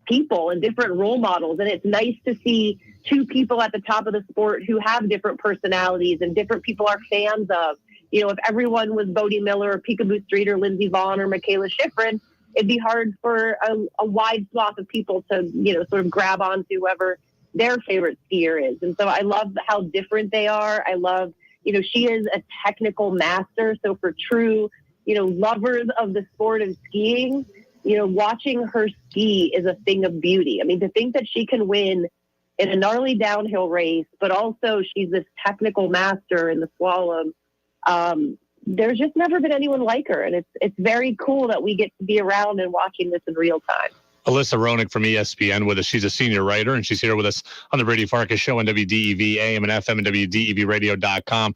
people and different role models. And it's nice to see two people at the top of the sport who have different personalities and different people are fans of. If everyone was Bodie Miller or Peekaboo Street or Lindsey Vonn or Mikaela Shiffrin, it'd be hard for a wide swath of people to, sort of grab onto whoever their favorite skier is. And so I love how different they are. I love, she is a technical master. So for true, lovers of the sport of skiing, watching her ski is a thing of beauty. I mean, to think that she can win in a gnarly downhill race, but also she's this technical master in the slalom. There's just never been anyone like her. And it's very cool that we get to be around and watching this in real time. Alyssa Roenigk from ESPN with us. She's a senior writer, and she's here with us on the Brady Farkas Show on WDEV AM and FM and WDEVradio.com.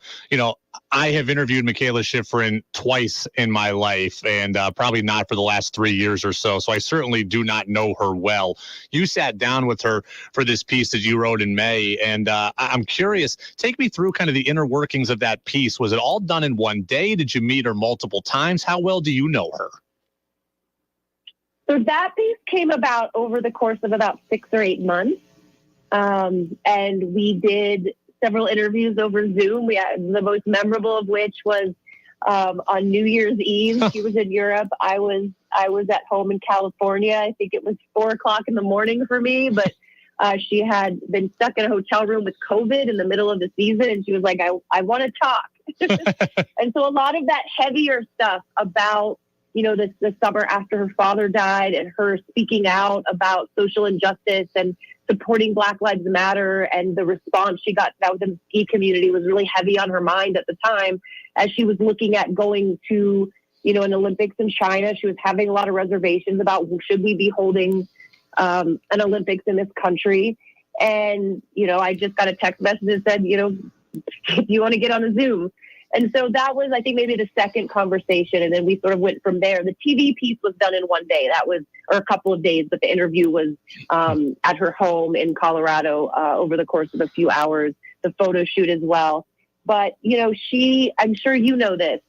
I have interviewed Mikaela Shiffrin twice in my life, and probably not for the last 3 years or so. So I certainly do not know her well. You sat down with her for this piece that you wrote in May, and I'm curious, take me through kind of the inner workings of that piece. Was it all done in one day? Did you meet her multiple times? How well do you know her? So that piece came about over the course of about 6 or 8 months. And we did several interviews over Zoom. We had the most memorable of which was on New Year's Eve. She was in Europe. I was at home in California. I think it was 4:00 in the morning for me, but she had been stuck in a hotel room with COVID in the middle of the season. And she was like, I want to talk. And so a lot of that heavier stuff about, the summer after her father died and her speaking out about social injustice and supporting Black Lives Matter, and the response she got out within the ski community was really heavy on her mind at the time as she was looking at going to an Olympics in China. She was having a lot of reservations about should we be holding an Olympics in this country. And, I just got a text message that said, if you want to get on a Zoom. And so that was, I think, maybe the second conversation. And then we sort of went from there. The TV piece was done in one day. Or a couple of days, but the interview was at her home in Colorado over the course of a few hours, the photo shoot as well. But, I'm sure you know this,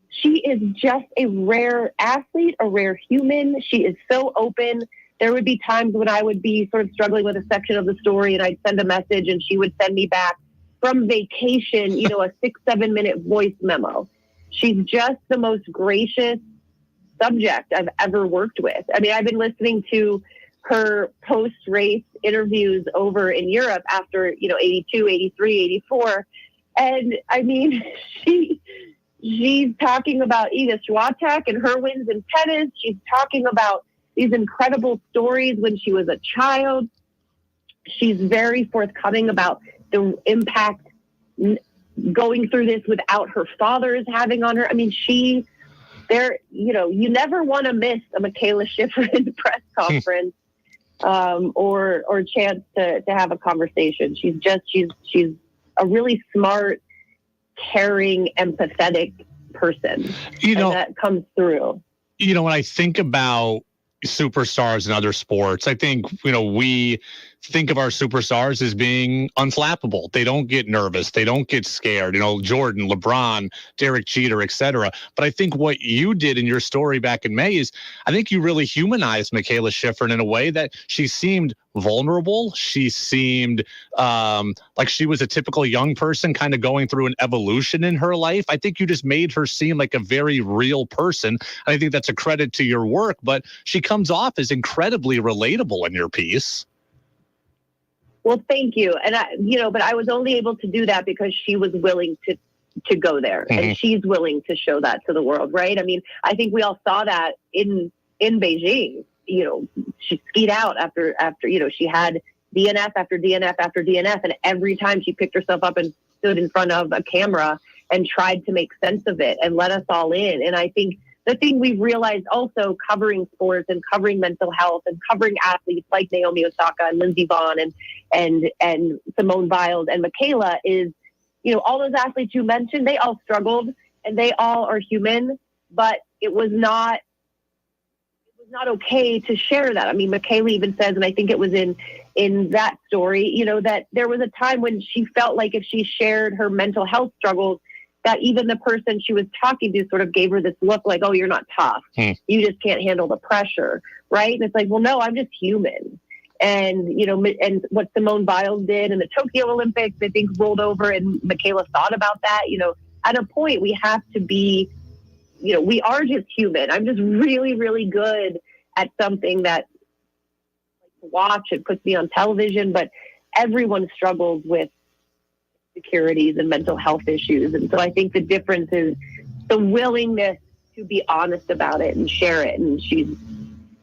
she is just a rare athlete, a rare human. She is so open. There would be times when I would be sort of struggling with a section of the story and I'd send a message and she would send me back from vacation, a 6-7 minute voice memo. She's just the most gracious subject I've ever worked with. I mean, I've been listening to her post-race interviews over in Europe after, 82, 83, 84. And I mean, she's talking about Iga Swiatek and her wins in tennis. She's talking about these incredible stories when she was a child. She's very forthcoming about the impact going through this without her father is having on her. I mean, you never want to miss a Mikaela Shiffrin press conference or chance to have a conversation. She's a really smart, caring, empathetic person. And that comes through. When I think about superstars in other sports, I think, we think of our superstars as being unflappable. They don't get nervous. They don't get scared. Jordan, LeBron, Derek Jeter, etc. But I think what you did in your story back in May is I think you really humanized Mikaela Shiffrin in a way that she seemed vulnerable. She seemed like she was a typical young person kind of going through an evolution in her life. I think you just made her seem like a very real person. I think that's a credit to your work, but she comes off as incredibly relatable in your piece. Well, thank you. And but I was only able to do that because she was willing to go there, and she's willing to show that to the world, right? I mean, I think we all saw that in Beijing. She skied out after she had DNF after DNF after DNF, and every time she picked herself up and stood in front of a camera and tried to make sense of it and let us all in. And I think the thing we've realized also covering sports and covering mental health and covering athletes like Naomi Osaka and Lindsey Vonn and Simone Biles and Mikaela is, all those athletes you mentioned, they all struggled and they all are human, but it was not okay to share that. I mean, Mikaela even says, and I think it was in that story, that there was a time when she felt like if she shared her mental health struggles, that even the person she was talking to sort of gave her this look like, oh, you're not tough. You just can't handle the pressure, right? And it's like, well, no, I'm just human. And, and what Simone Biles did in the Tokyo Olympics, I think rolled over, and Mikaela thought about that. At a point we have to be, we are just human. I'm just really, really good at something that I like to watch and puts me on television, but everyone struggles with insecurities and mental health issues. And so I think the difference is the willingness to be honest about it and share it. And she's,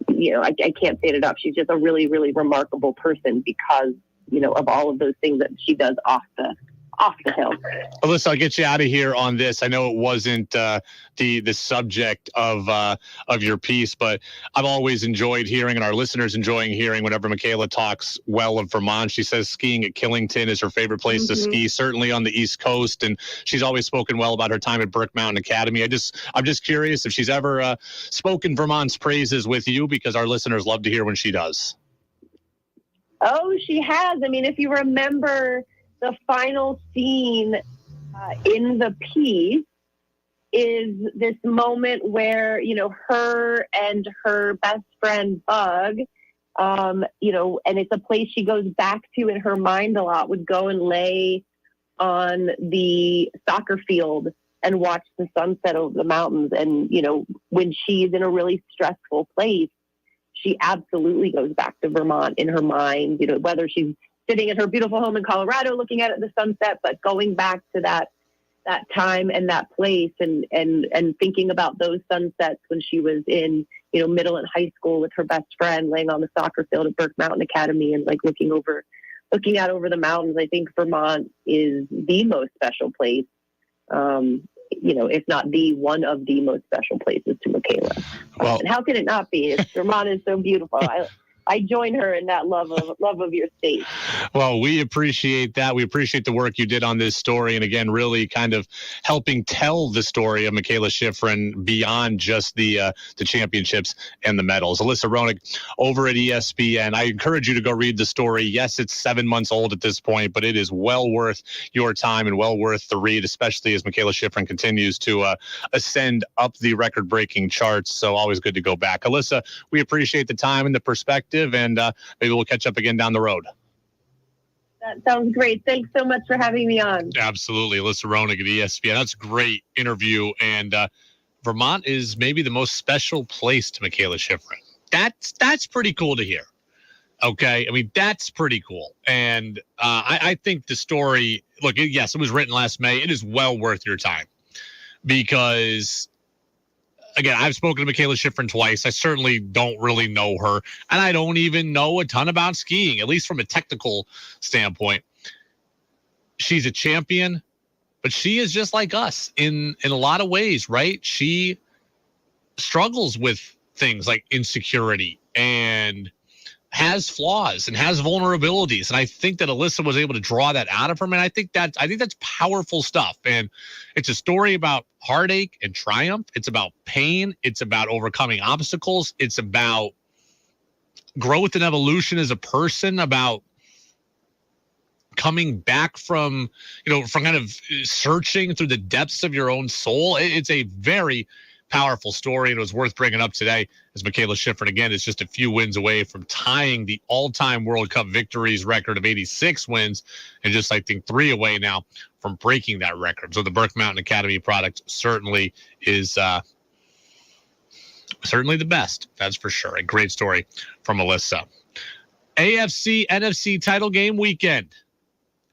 I can't say it enough. She's just a really, really remarkable person because, of all of those things that she does off the hill. Alyssa, I'll get you out of here on this. I know it wasn't the subject of your piece, but I've always enjoyed hearing, and our listeners enjoying hearing, whenever Mikaela talks well of Vermont. She says skiing at Killington is her favorite place to ski, certainly on the East Coast, and she's always spoken well about her time at Burke Mountain Academy. I'm just curious if she's ever spoken Vermont's praises with you, because our listeners love to hear when she does. Oh, she has. I mean, if you remember, the final scene in the piece is this moment where, her and her best friend Bug, and it's a place she goes back to in her mind a lot, would go and lay on the soccer field and watch the sunset over the mountains. And, when she's in a really stressful place, she absolutely goes back to Vermont in her mind, whether she's sitting at her beautiful home in Colorado looking at the sunset, but going back to that time and that place and thinking about those sunsets when she was in, middle and high school with her best friend, laying on the soccer field at Burke Mountain Academy and like looking out over the mountains. I think Vermont is the most special place if not the one of the most special places to Mikaela. Well, and how can it not be? Vermont is so beautiful. I join her in that love of your state. Well, we appreciate that. We appreciate the work you did on this story. And again, really kind of helping tell the story of Mikaela Shiffrin beyond just the championships and the medals. Alyssa Roenigk over at ESPN. I encourage you to go read the story. Yes, it's 7 months old at this point, but it is well worth your time and well worth the read, especially as Mikaela Shiffrin continues to ascend up the record-breaking charts. So always good to go back. Alyssa, we appreciate the time and the perspective. And maybe we'll catch up again down the road. That sounds great. Thanks so much for having me on. Absolutely. Alyssa Roenigk at ESPN. That's a great interview. And Vermont is maybe the most special place to Mikaela Shiffrin. That's pretty cool to hear. Okay. I mean, that's pretty cool. And I think the story, look, yes, it was written last May. It is well worth your time because, again, I've spoken to Mikaela Shiffrin twice. I certainly don't really know her, and I don't even know a ton about skiing, at least from a technical standpoint. She's a champion, but she is just like us in a lot of ways, right? She struggles with things like insecurity and has flaws and has vulnerabilities. And I think that Alyssa was able to draw that out of her. And I think that's powerful stuff. And it's a story about heartache and triumph. It's about pain. It's about overcoming obstacles. It's about growth and evolution as a person, about coming back from kind of searching through the depths of your own soul. It's a very powerful story, and it was worth bringing up today as Mikaela Shiffrin, again, is just a few wins away from tying the all-time World Cup victories record of 86 wins, and just, I think, 3 away now from breaking that record. So the Burke Mountain Academy product certainly is certainly the best. That's for sure. A great story from Alyssa. AFC, NFC title game weekend.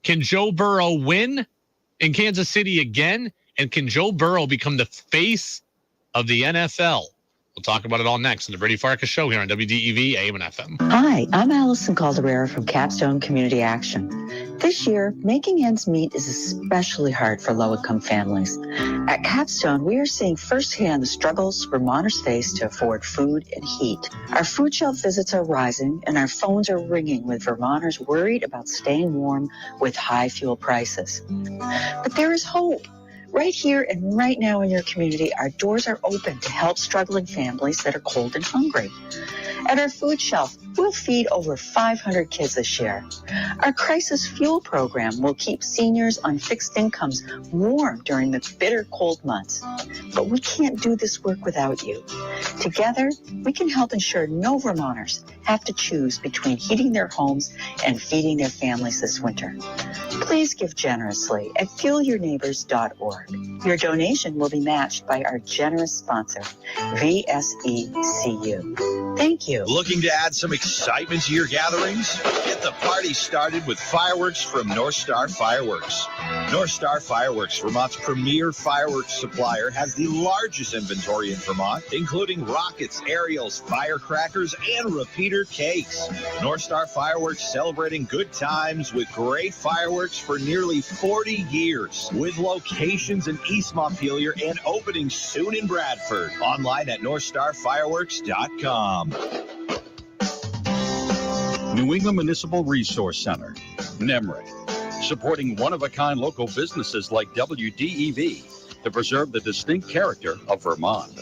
Can Joe Burrow win in Kansas City again? And can Joe Burrow become the face of the NFL? We'll talk about it all next on the Brady Farkas Show here on WDEV AM and FM. Hi, I'm Allison Calderera from Capstone Community Action. This year, making ends meet is especially hard for low-income families. At Capstone, we are seeing firsthand the struggles Vermonters face to afford food and heat. Our food shelf visits are rising, and our phones are ringing with Vermonters worried about staying warm with high fuel prices. But there is hope. Right here and right now in your community, our doors are open to help struggling families that are cold and hungry. At our food shelf, we'll feed over 500 kids this year. Our crisis fuel program will keep seniors on fixed incomes warm during the bitter cold months. But we can't do this work without you. Together, we can help ensure no Vermonters have to choose between heating their homes and feeding their families this winter. Please give generously at fuelyourneighbors.org. Your donation will be matched by our generous sponsor, VSECU. Thank you. Looking to add some excitement to your gatherings? Get the party started with fireworks from North Star Fireworks. North Star Fireworks, Vermont's premier fireworks supplier, has the largest inventory in Vermont, including rockets, aerials, firecrackers, and repeater cakes. North Star Fireworks celebrating good times with great fireworks for nearly 40 years, with locations in East Montpelier and opening soon in Bradford. Online at northstarfireworks.com. New England Municipal Resource Center, NEMRIC, supporting one-of-a-kind local businesses like WDEV to preserve the distinct character of Vermont.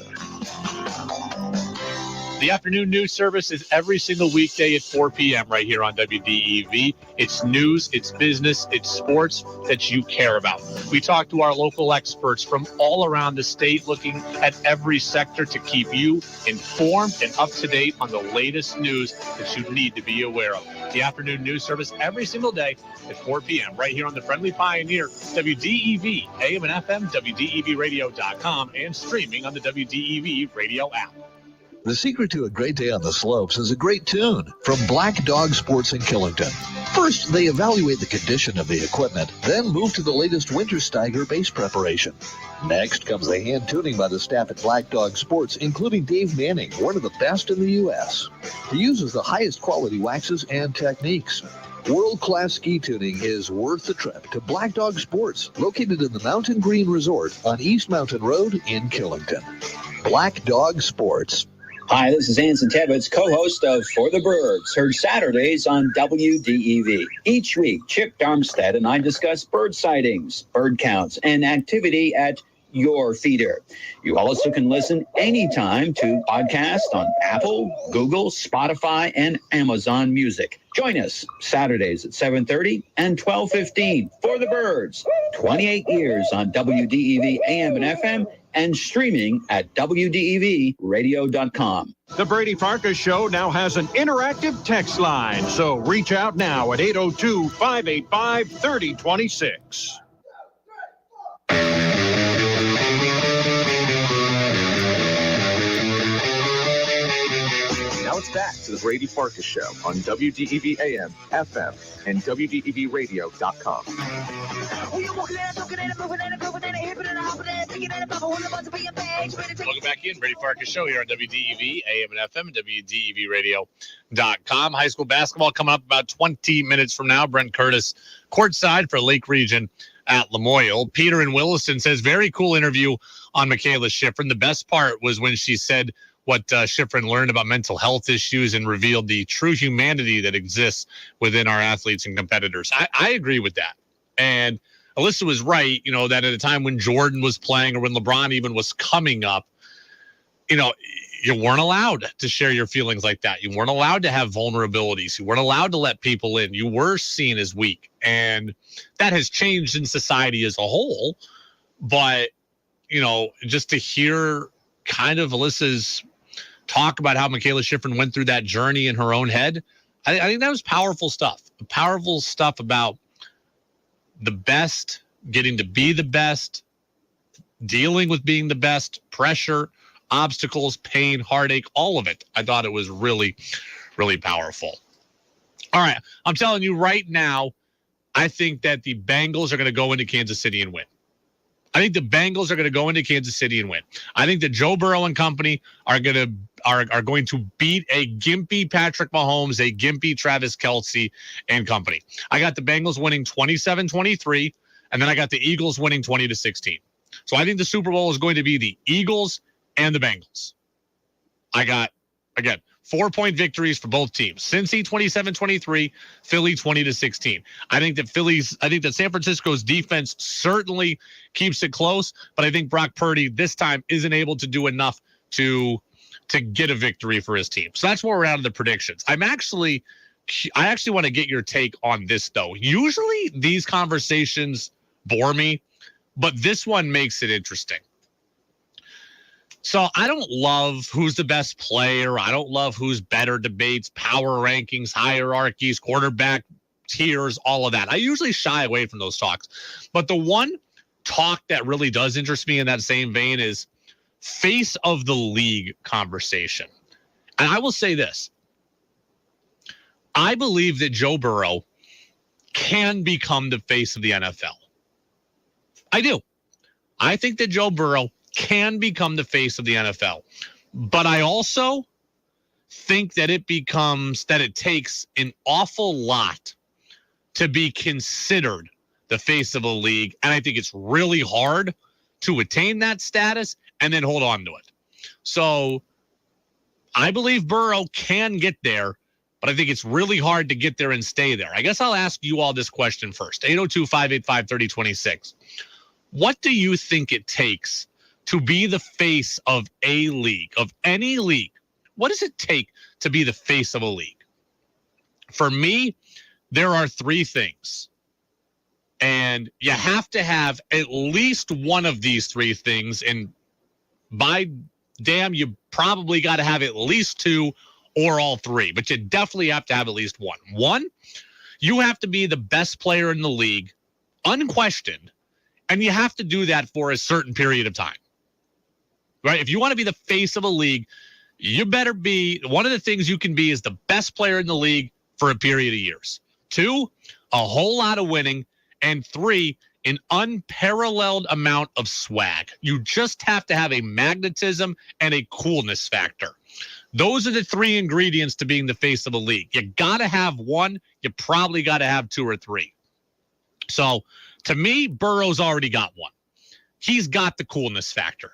The afternoon news service is every single weekday at 4 p.m. right here on WDEV. It's news, it's business, it's sports that you care about. We talk to our local experts from all around the state, looking at every sector to keep you informed and up to date on the latest news that you need to be aware of. The afternoon news service every single day at 4 p.m. right here on the Friendly Pioneer, WDEV, AM and FM, WDEVradio.com, and streaming on the WDEV radio app. The secret to a great day on the slopes is a great tune from Black Dog Sports in Killington. First, they evaluate the condition of the equipment, then move to the latest winter Steiger base preparation. Next comes the hand tuning by the staff at Black Dog Sports, including Dave Manning, one of the best in the U.S. He uses the highest quality waxes and techniques. World-class ski tuning is worth the trip to Black Dog Sports, located in the Mountain Green Resort on East Mountain Road in Killington. Black Dog Sports. Hi, this is Anson Tebbets, co-host of For the Birds, heard Saturdays on WDEV. Each week, Chip Darmstadt and I discuss bird sightings, bird counts, and activity at your feeder. You also can listen anytime to podcasts on Apple, Google, Spotify, and Amazon Music. Join us Saturdays at 7:30 and 12:15 for the Birds. 28 years on WDEV AM and FM and streaming at WDEVradio.com. The Brady Farkas Show now has an interactive text line, so reach out now at 802-585-3026. Now it's back to the Brady Farkas Show on WDEV AM, FM, and WDEVradio.com. Welcome back in. Brady Farkas Show here on WDEV, AM and FM, and WDEVradio.com. High school basketball coming up about 20 minutes from now. Brent Curtis courtside for Lake Region at Lamoille. Peter in Williston says, very cool interview on Mikaela Shiffrin. The best part was when she said what Shiffrin learned about mental health issues and revealed the true humanity that exists within our athletes and competitors. I agree with that. And Alyssa was right, that at a time when Jordan was playing or when LeBron even was coming up, you weren't allowed to share your feelings like that. You weren't allowed to have vulnerabilities. You weren't allowed to let people in. You were seen as weak. And that has changed in society as a whole. But, just to hear kind of Alyssa's talk about how Mikaela Shiffrin went through that journey in her own head, I think that was powerful stuff. Powerful stuff about the best, getting to be the best, dealing with being the best, pressure, obstacles, pain, heartache, all of it. I thought it was really, really powerful. All right. I'm telling you right now, I think that the Bengals are going to go into Kansas City and win. I think the Bengals are going to go into Kansas City and win. I think that Joe Burrow and company are going to beat a gimpy Patrick Mahomes, a gimpy Travis Kelce and company. I got the Bengals winning 27-23, and then I got the Eagles winning 20-16. So I think the Super Bowl is going to be the Eagles and the Bengals. I got, again, 4-point victories for both teams. Cincy 27-23, Philly 20-16. I think that San Francisco's defense certainly keeps it close, but I think Brock Purdy this time isn't able to do enough to get a victory for his team. So that's where we're out of the predictions. I actually want to get your take on this, though. Usually these conversations bore me, but this one makes it interesting. So I don't love who's the best player. I don't love who's better debates, power rankings, hierarchies, quarterback tiers, all of that. I usually shy away from those talks. But the one talk that really does interest me in that same vein is face of the league conversation. And I will say this. I believe that Joe Burrow can become the face of the NFL. I do. I think that Joe Burrow can become the face of the NFL. But I also think that it takes an awful lot to be considered the face of a league. And I think it's really hard to attain that status and then hold on to it. So I believe Burrow can get there, but I think it's really hard to get there and stay there. I guess I'll ask you all this question first. 802-585-3026. What do you think it takes to be the face of a league, of any league? What does it take to be the face of a league? For me, there are three things. And you have to have at least one of these three things. And by damn, you probably got to have at least two or all three. But you definitely have to have at least one. One, you have to be the best player in the league, unquestioned. And you have to do that for a certain period of time. Right? If you want to be the face of a league, you better be, one of the things you can be is the best player in the league for a period of years. Two, a whole lot of winning. And three, an unparalleled amount of swag. You just have to have a magnetism and a coolness factor. Those are the three ingredients to being the face of a league. You got to have one. You probably got to have two or three. So, to me, Burrow's already got one. He's got the coolness factor.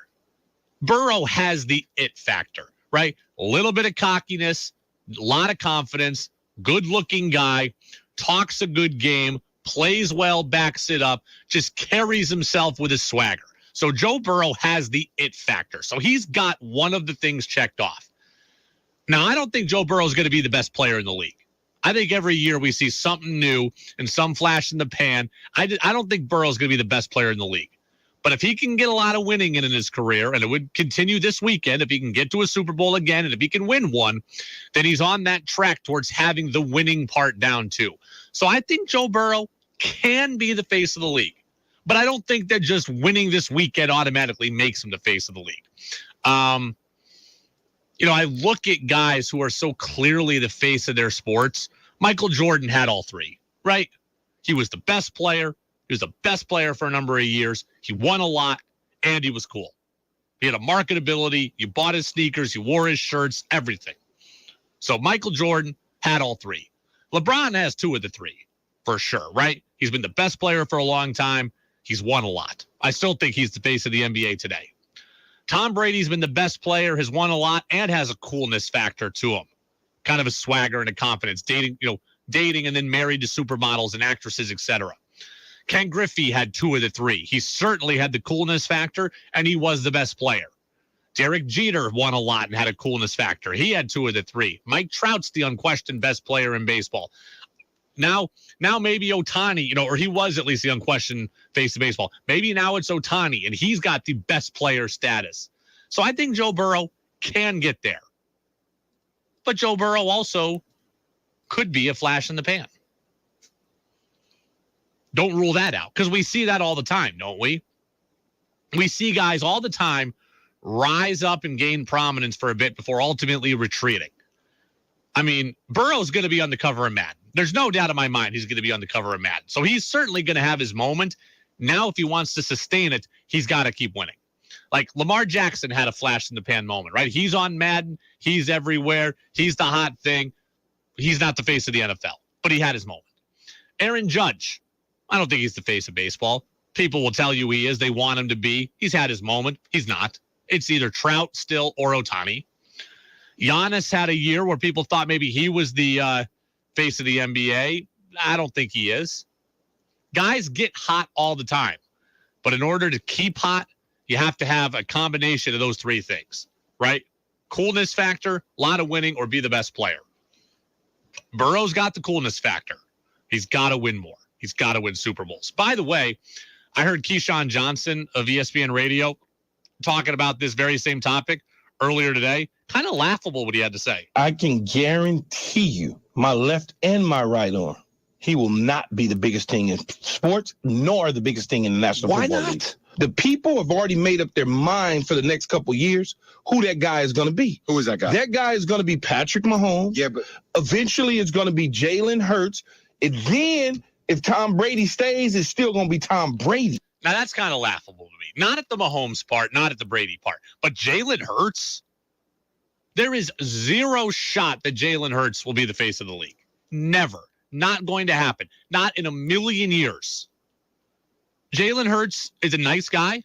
Burrow has the it factor, right? A little bit of cockiness, a lot of confidence, good-looking guy, talks a good game, plays well, backs it up, just carries himself with his swagger. So Joe Burrow has the it factor. So he's got one of the things checked off. Now, I don't think Joe Burrow is going to be the best player in the league. I think every year we see something new and some flash in the pan. I don't think Burrow is going to be the best player in the league. But if he can get a lot of winning in his career, and it would continue this weekend, if he can get to a Super Bowl again, and if he can win one, then he's on that track towards having the winning part down too. So I think Joe Burrow can be the face of the league. But I don't think that just winning this weekend automatically makes him the face of the league. I look at guys who are so clearly the face of their sports. Michael Jordan had all three, right? He was the best player. He was the best player for a number of years. He won a lot, and he was cool. He had a marketability. You bought his sneakers. You wore his shirts, everything. So Michael Jordan had all three. LeBron has two of the three, for sure, right? He's been the best player for a long time. He's won a lot. I still think he's the face of the NBA today. Tom Brady's been the best player, has won a lot, and has a coolness factor to him. Kind of a swagger and a confidence, dating and then married to supermodels and actresses, etc. Ken Griffey had two of the three. He certainly had the coolness factor, and he was the best player. Derek Jeter won a lot and had a coolness factor. He had two of the three. Mike Trout's the unquestioned best player in baseball. Now maybe Ohtani, or he was at least the unquestioned face of baseball. Maybe now it's Ohtani, and he's got the best player status. So I think Joe Burrow can get there. But Joe Burrow also could be a flash in the pan. Don't rule that out, because we see that all the time, don't we? We see guys all the time rise up and gain prominence for a bit before ultimately retreating. I mean, Burrow's going to be on the cover of Madden. There's no doubt in my mind he's going to be on the cover of Madden. So he's certainly going to have his moment. Now, if he wants to sustain it, he's got to keep winning. Like Lamar Jackson had a flash in the pan moment, right? He's on Madden. He's everywhere. He's the hot thing. He's not the face of the NFL, but he had his moment. Aaron Judge, I don't think he's the face of baseball. People will tell you he is. They want him to be. He's had his moment. He's not. It's either Trout still or Ohtani. Giannis had a year where people thought maybe he was the face of the NBA. I don't think he is. Guys get hot all the time. But in order to keep hot, you have to have a combination of those three things, right? Coolness factor, a lot of winning, or be the best player. Burrow's got the coolness factor. He's got to win more. He's got to win Super Bowls. By the way, I heard Keyshawn Johnson of ESPN Radio talking about this very same topic earlier today. Kind of laughable what he had to say. I can guarantee you, my left and my right arm, he will not be the biggest thing in sports, nor the biggest thing in the National Football League. The people have already made up their mind for the next couple years who that guy is going to be. Who is that guy? That guy is going to be Patrick Mahomes. Yeah, but eventually it's going to be Jalen Hurts. And then if Tom Brady stays, it's still going to be Tom Brady. Now, that's kind of laughable to me. Not at the Mahomes part, not at the Brady part. But Jalen Hurts, there is zero shot that Jalen Hurts will be the face of the league. Never. Not going to happen. Not in a million years. Jalen Hurts is a nice guy.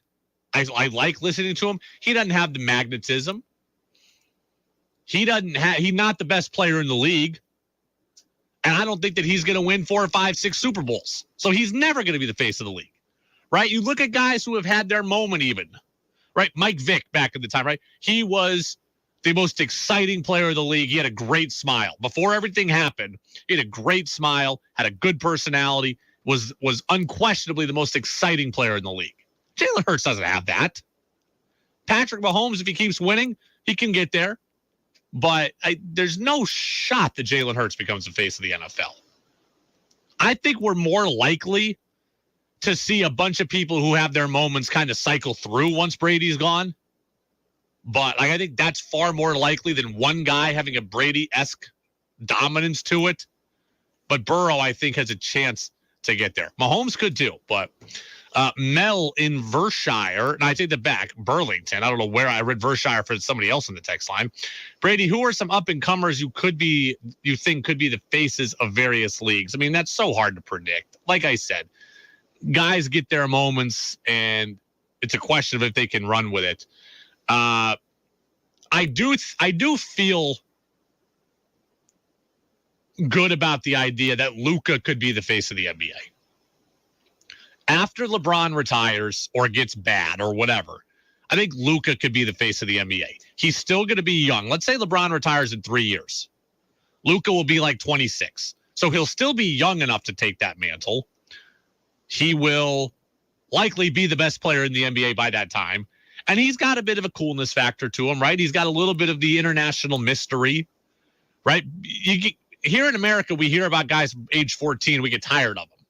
I like listening to him. He doesn't have the magnetism. He's not the best player in the league. And I don't think that he's going to win 4 or 5, 6 Super Bowls. So he's never going to be the face of the league. Right? You look at guys who have had their moment even. Right? Mike Vick back in the time, right? He was the most exciting player of the league. He had a great smile. Before everything happened, he had a great smile, had a good personality, was unquestionably the most exciting player in the league. Jalen Hurts doesn't have that. Patrick Mahomes, if he keeps winning, he can get there. But there's no shot that Jalen Hurts becomes the face of the NFL. I think we're more likely to see a bunch of people who have their moments kind of cycle through once Brady's gone. But I think that's far more likely than one guy having a Brady-esque dominance to it. But Burrow, I think, has a chance to get there. Mahomes could too, but Mel in Vershire, and I take that back, Burlington. I don't know where I read Vershire for somebody else in the text line. Brady, who are some up-and-comers you think could be the faces of various leagues? I mean, that's so hard to predict. Like I said, guys get their moments, and it's a question of if they can run with it. I do feel good about the idea that Luka could be the face of the NBA. After LeBron retires or gets bad or whatever, I think Luka could be the face of the NBA. He's still going to be young. Let's say LeBron retires in 3 years. Luka will be like 26. So he'll still be young enough to take that mantle. He will likely be the best player in the NBA by that time. And he's got a bit of a coolness factor to him, right? He's got a little bit of the international mystery, right? Here in America, we hear about guys age 14. We get tired of them.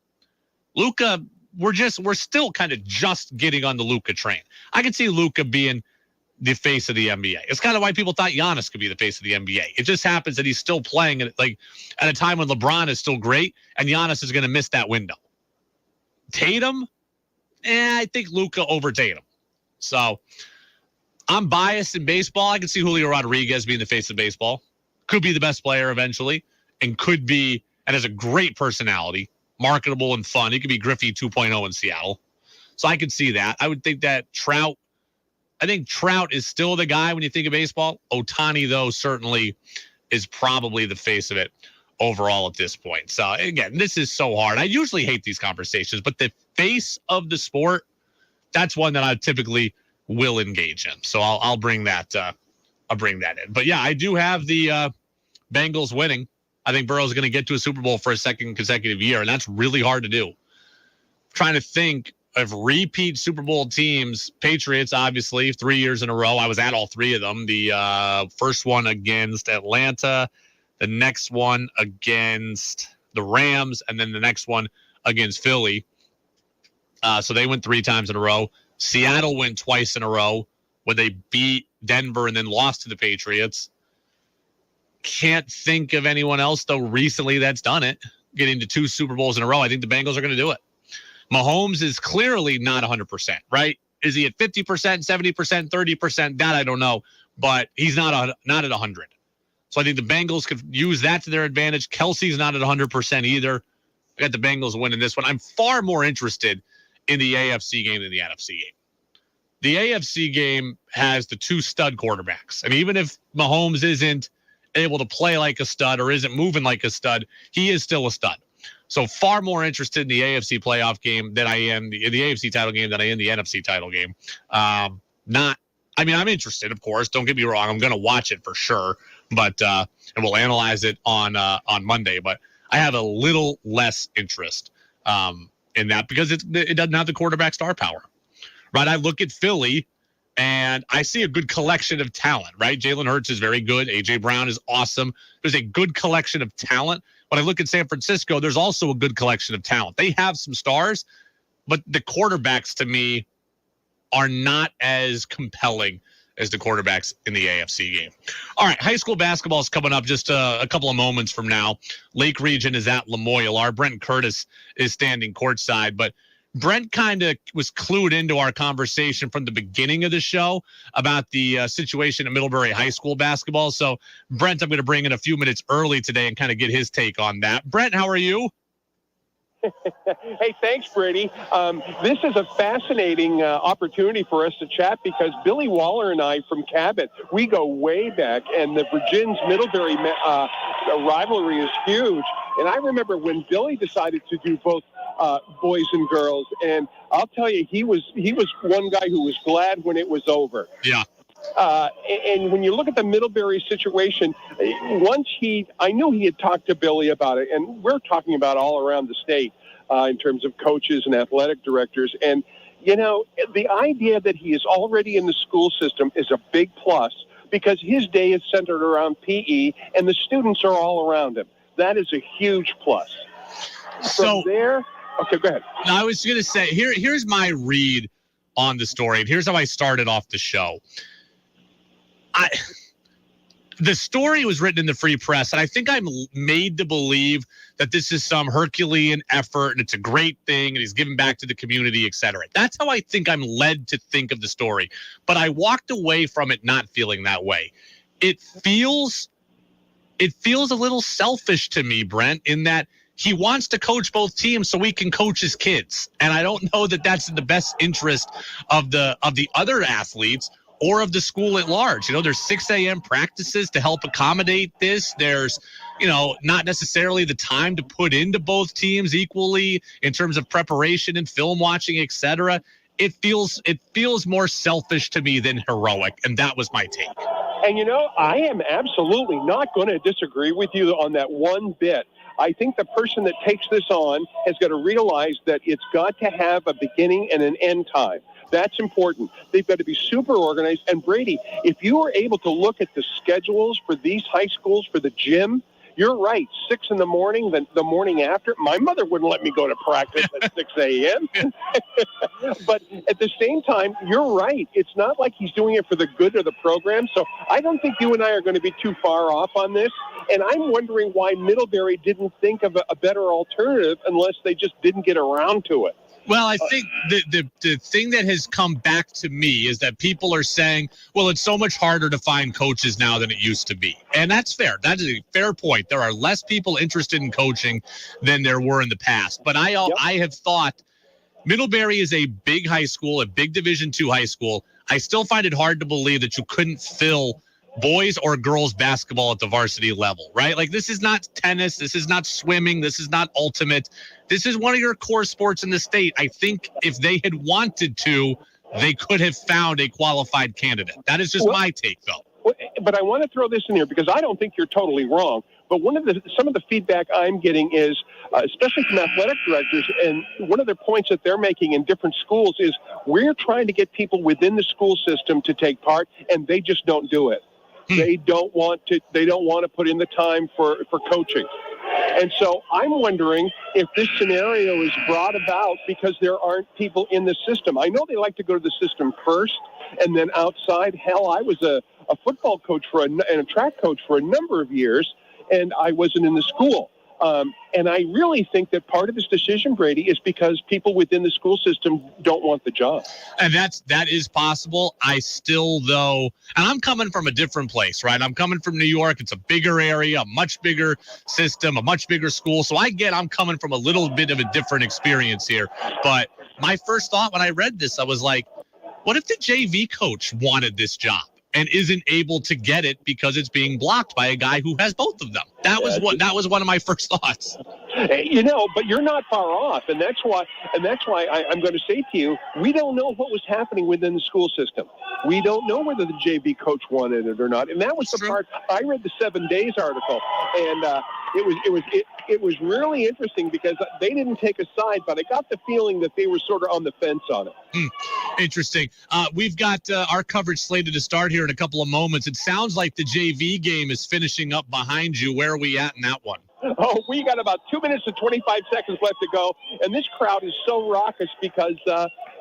Luka, we're still kind of just getting on the Luka train. I can see Luka being the face of the NBA. It's kind of why people thought Giannis could be the face of the NBA. It just happens that he's still playing at a time when LeBron is still great and Giannis is going to miss that window. Tatum, I think Luka over Tatum. So I'm biased in baseball. I can see Julio Rodriguez being the face of baseball. Could be the best player eventually and has a great personality. Marketable and fun. He could be Griffey 2.0 in Seattle. So I could see that. I would think that Trout is still the guy when you think of baseball. Ohtani, though, certainly is probably the face of it overall at this point. So, again, this is so hard. I usually hate these conversations, but the face of the sport, that's one that I typically will engage in. So I'll bring that in. But, yeah, I do have the Bengals winning. I think Burrow's going to get to a Super Bowl for a second consecutive year, and that's really hard to do. I'm trying to think of repeat Super Bowl teams. Patriots, obviously, 3 years in a row. I was at all three of them. The first one against Atlanta, the next one against the Rams, and then the next one against Philly. So they went 3 times in a row. Seattle went twice in a row when they beat Denver and then lost to the Patriots. Can't think of anyone else, though, recently that's done it, getting to 2 Super Bowls in a row. I think the Bengals are going to do it. Mahomes is clearly not 100%, right? Is he at 50%, 70%, 30%? That I don't know, but he's not at 100. So I think the Bengals could use that to their advantage. Kelsey's not at 100% either. I got the Bengals winning this one. I'm far more interested in the AFC game than the NFC game. The AFC game has the 2 stud quarterbacks, and even if Mahomes isn't able to play like a stud or isn't moving like a stud, he is still a stud. So far more interested in the AFC playoff game than I am the AFC title game than I am the NFC title game. I'm interested, of course. Don't get me wrong. I'm going to watch it for sure, but and we'll analyze it on Monday. But I have a little less interest in that because it doesn't have the quarterback star power, right? I look at Philly. And I see a good collection of talent, right? Jalen Hurts is very good. A.J. Brown is awesome. There's a good collection of talent. When I look at San Francisco, there's also a good collection of talent. They have some stars, but the quarterbacks, to me, are not as compelling as the quarterbacks in the AFC game. All right, high school basketball is coming up just a couple of moments from now. Lake Region is at Lamoille. Our Brent Curtis is standing courtside, but Brent kind of was clued into our conversation from the beginning of the show about the situation at Middlebury High School basketball. So, Brent, I'm going to bring in a few minutes early today and kind of get his take on that. Brent, how are you? Hey, thanks, Brady. This is a fascinating opportunity for us to chat because Billy Waller and I from Cabot, we go way back, and the Virgins-Middlebury rivalry is huge. And I remember when Billy decided to do both boys and girls, and I'll tell you, he was one guy who was glad when it was over. Yeah. And when you look at the Middlebury situation, I knew he had talked to Billy about it, and we're talking about all around the state in terms of coaches and athletic directors. And, you know, the idea that he is already in the school system is a big plus because his day is centered around PE, and the students are all around him. That is a huge plus. So from there, okay, go ahead. I was going to say, here's my read on the story, and here's how I started off the show. the story was written in the Free Press, and I think I'm made to believe that this is some Herculean effort, and it's a great thing, and he's giving back to the community, et cetera. That's how I think I'm led to think of the story. But I walked away from it not feeling that way. It feels a little selfish to me, Brent, in that he wants to coach both teams so he can coach his kids. And I don't know that that's in the best interest of the other athletes or of the school at large. There's 6 a.m. practices to help accommodate this. There's, not necessarily the time to put into both teams equally in terms of preparation and film watching, et cetera. It feels more selfish to me than heroic. And that was my take. And, I am absolutely not going to disagree with you on that one bit. I think the person that takes this on has got to realize that it's got to have a beginning and an end time. That's important. They've got to be super organized. And Brady, if you were able to look at the schedules for these high schools for the gym, you're right. 6 in the morning, the morning after. My mother wouldn't let me go to practice at 6 a.m. But at the same time, you're right. It's not like he's doing it for the good of the program. So I don't think you and I are going to be too far off on this. And I'm wondering why Middlebury didn't think of a better alternative unless they just didn't get around to it. Well, I think the thing that has come back to me is that people are saying, well, it's so much harder to find coaches now than it used to be. And that's fair. That is a fair point. There are less people interested in coaching than there were in the past. But I have thought Middlebury is a big high school, a big Division II high school. I still find it hard to believe that you couldn't fill boys or girls basketball at the varsity level, right? Like, this is not tennis. This is not swimming. This is not ultimate. This is one of your core sports in the state. I think if they had wanted to, they could have found a qualified candidate. That is just my take, though. But I want to throw this in here because I don't think you're totally wrong. But some of the feedback I'm getting is, especially from athletic directors, and one of the points that they're making in different schools is we're trying to get people within the school system to take part, and they just don't do it. They don't want to put in the time for coaching. And so I'm wondering if this scenario is brought about because there aren't people in the system. I know they like to go to the system first and then outside. Hell, I was a football coach and a track coach for a number of years, and I wasn't in the school. And I really think that part of this decision, Brady, is because people within the school system don't want the job. And that is possible. I still, though, and I'm coming from a different place, right? I'm coming from New York. It's a bigger area, a much bigger system, a much bigger school. So I'm coming from a little bit of a different experience here. But my first thought when I read this, I was like, what if the JV coach wanted this job and isn't able to get it because it's being blocked by a guy who has both of them? That was one of my first thoughts. But you're not far off, and that's why I'm going to say to you, we don't know what was happening within the school system. We don't know whether the JV coach wanted it or not, and that was the part. I read the 7 Days article, and it was really interesting because they didn't take a side, but I got the feeling that they were sort of on the fence on it. Interesting. We've got our coverage slated to start here in a couple of moments. It sounds like the JV game is finishing up behind you. Where are we at in that one? Oh, we got about 2 minutes and 25 seconds left to go, and this crowd is so raucous because,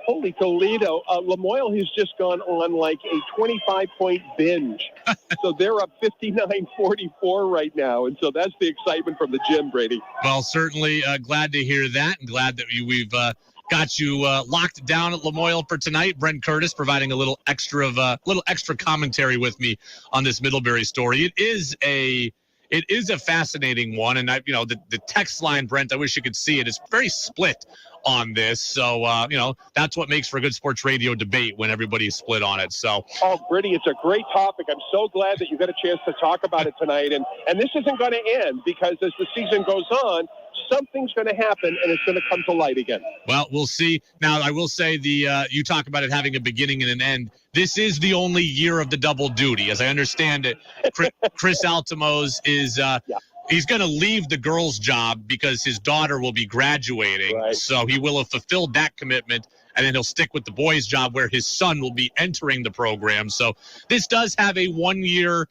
holy Toledo, Lamoille has just gone on like a 25-point binge. So they're up 59-44 right now, and so that's the excitement from the gym, Brady. Well, certainly glad to hear that, and glad that we've got you locked down at Lamoille for tonight. Brent Curtis providing a little extra commentary with me on this Middlebury story. It is a fascinating one, and the text line, Brent, I wish you could see it. It's very split on this, so that's what makes for a good sports radio debate when everybody's split on it. So, Brady, it's a great topic. I'm so glad that you got a chance to talk about it tonight, and this isn't going to end because as the season goes on, something's going to happen and it's going to come to light again. Well, we'll see. Now, I will say you talk about it having a beginning and an end. This is the only year of the double duty. As I understand it, Chris Altomos is he's going to leave the girls' job because his daughter will be graduating. Right. So he will have fulfilled that commitment, and then he'll stick with the boys' job where his son will be entering the program. So this does have a one-year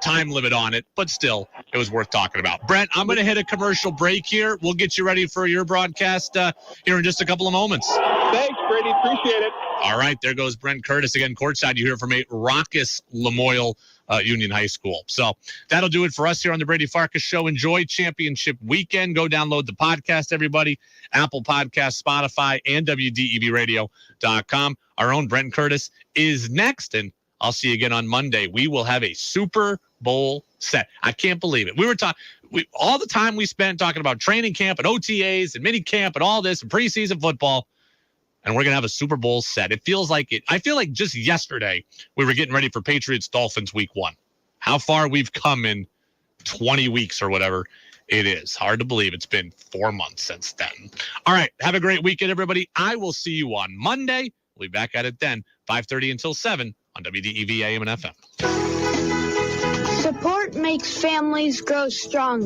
time limit on it, but still, it was worth talking about. Brent, I'm going to hit a commercial break here. We'll get you ready for your broadcast here in just a couple of moments. Thanks, Brady. Appreciate it. All right, there goes Brent Curtis again. Courtside, you hear from a raucous Lamoille Union High School. So that'll do it for us here on the Brady Farkas Show. Enjoy championship weekend. Go download the podcast, everybody. Apple Podcasts, Spotify, and WDEVradio.com. Our own Brent Curtis is next, and I'll see you again on Monday. We will have a Super Bowl set. I can't believe it. We were talking all the time we spent talking about training camp and OTAs and mini camp and all this and preseason football. And we're going to have a Super Bowl set. It feels like it. I feel like just yesterday we were getting ready for Patriots-Dolphins week 1. How far we've come in 20 weeks or whatever it is. Hard to believe it's been 4 months since then. All right. Have a great weekend, everybody. I will see you on Monday. We'll be back at it then, 5:30 until 7 on WDEV AM and FM. Support makes families grow stronger.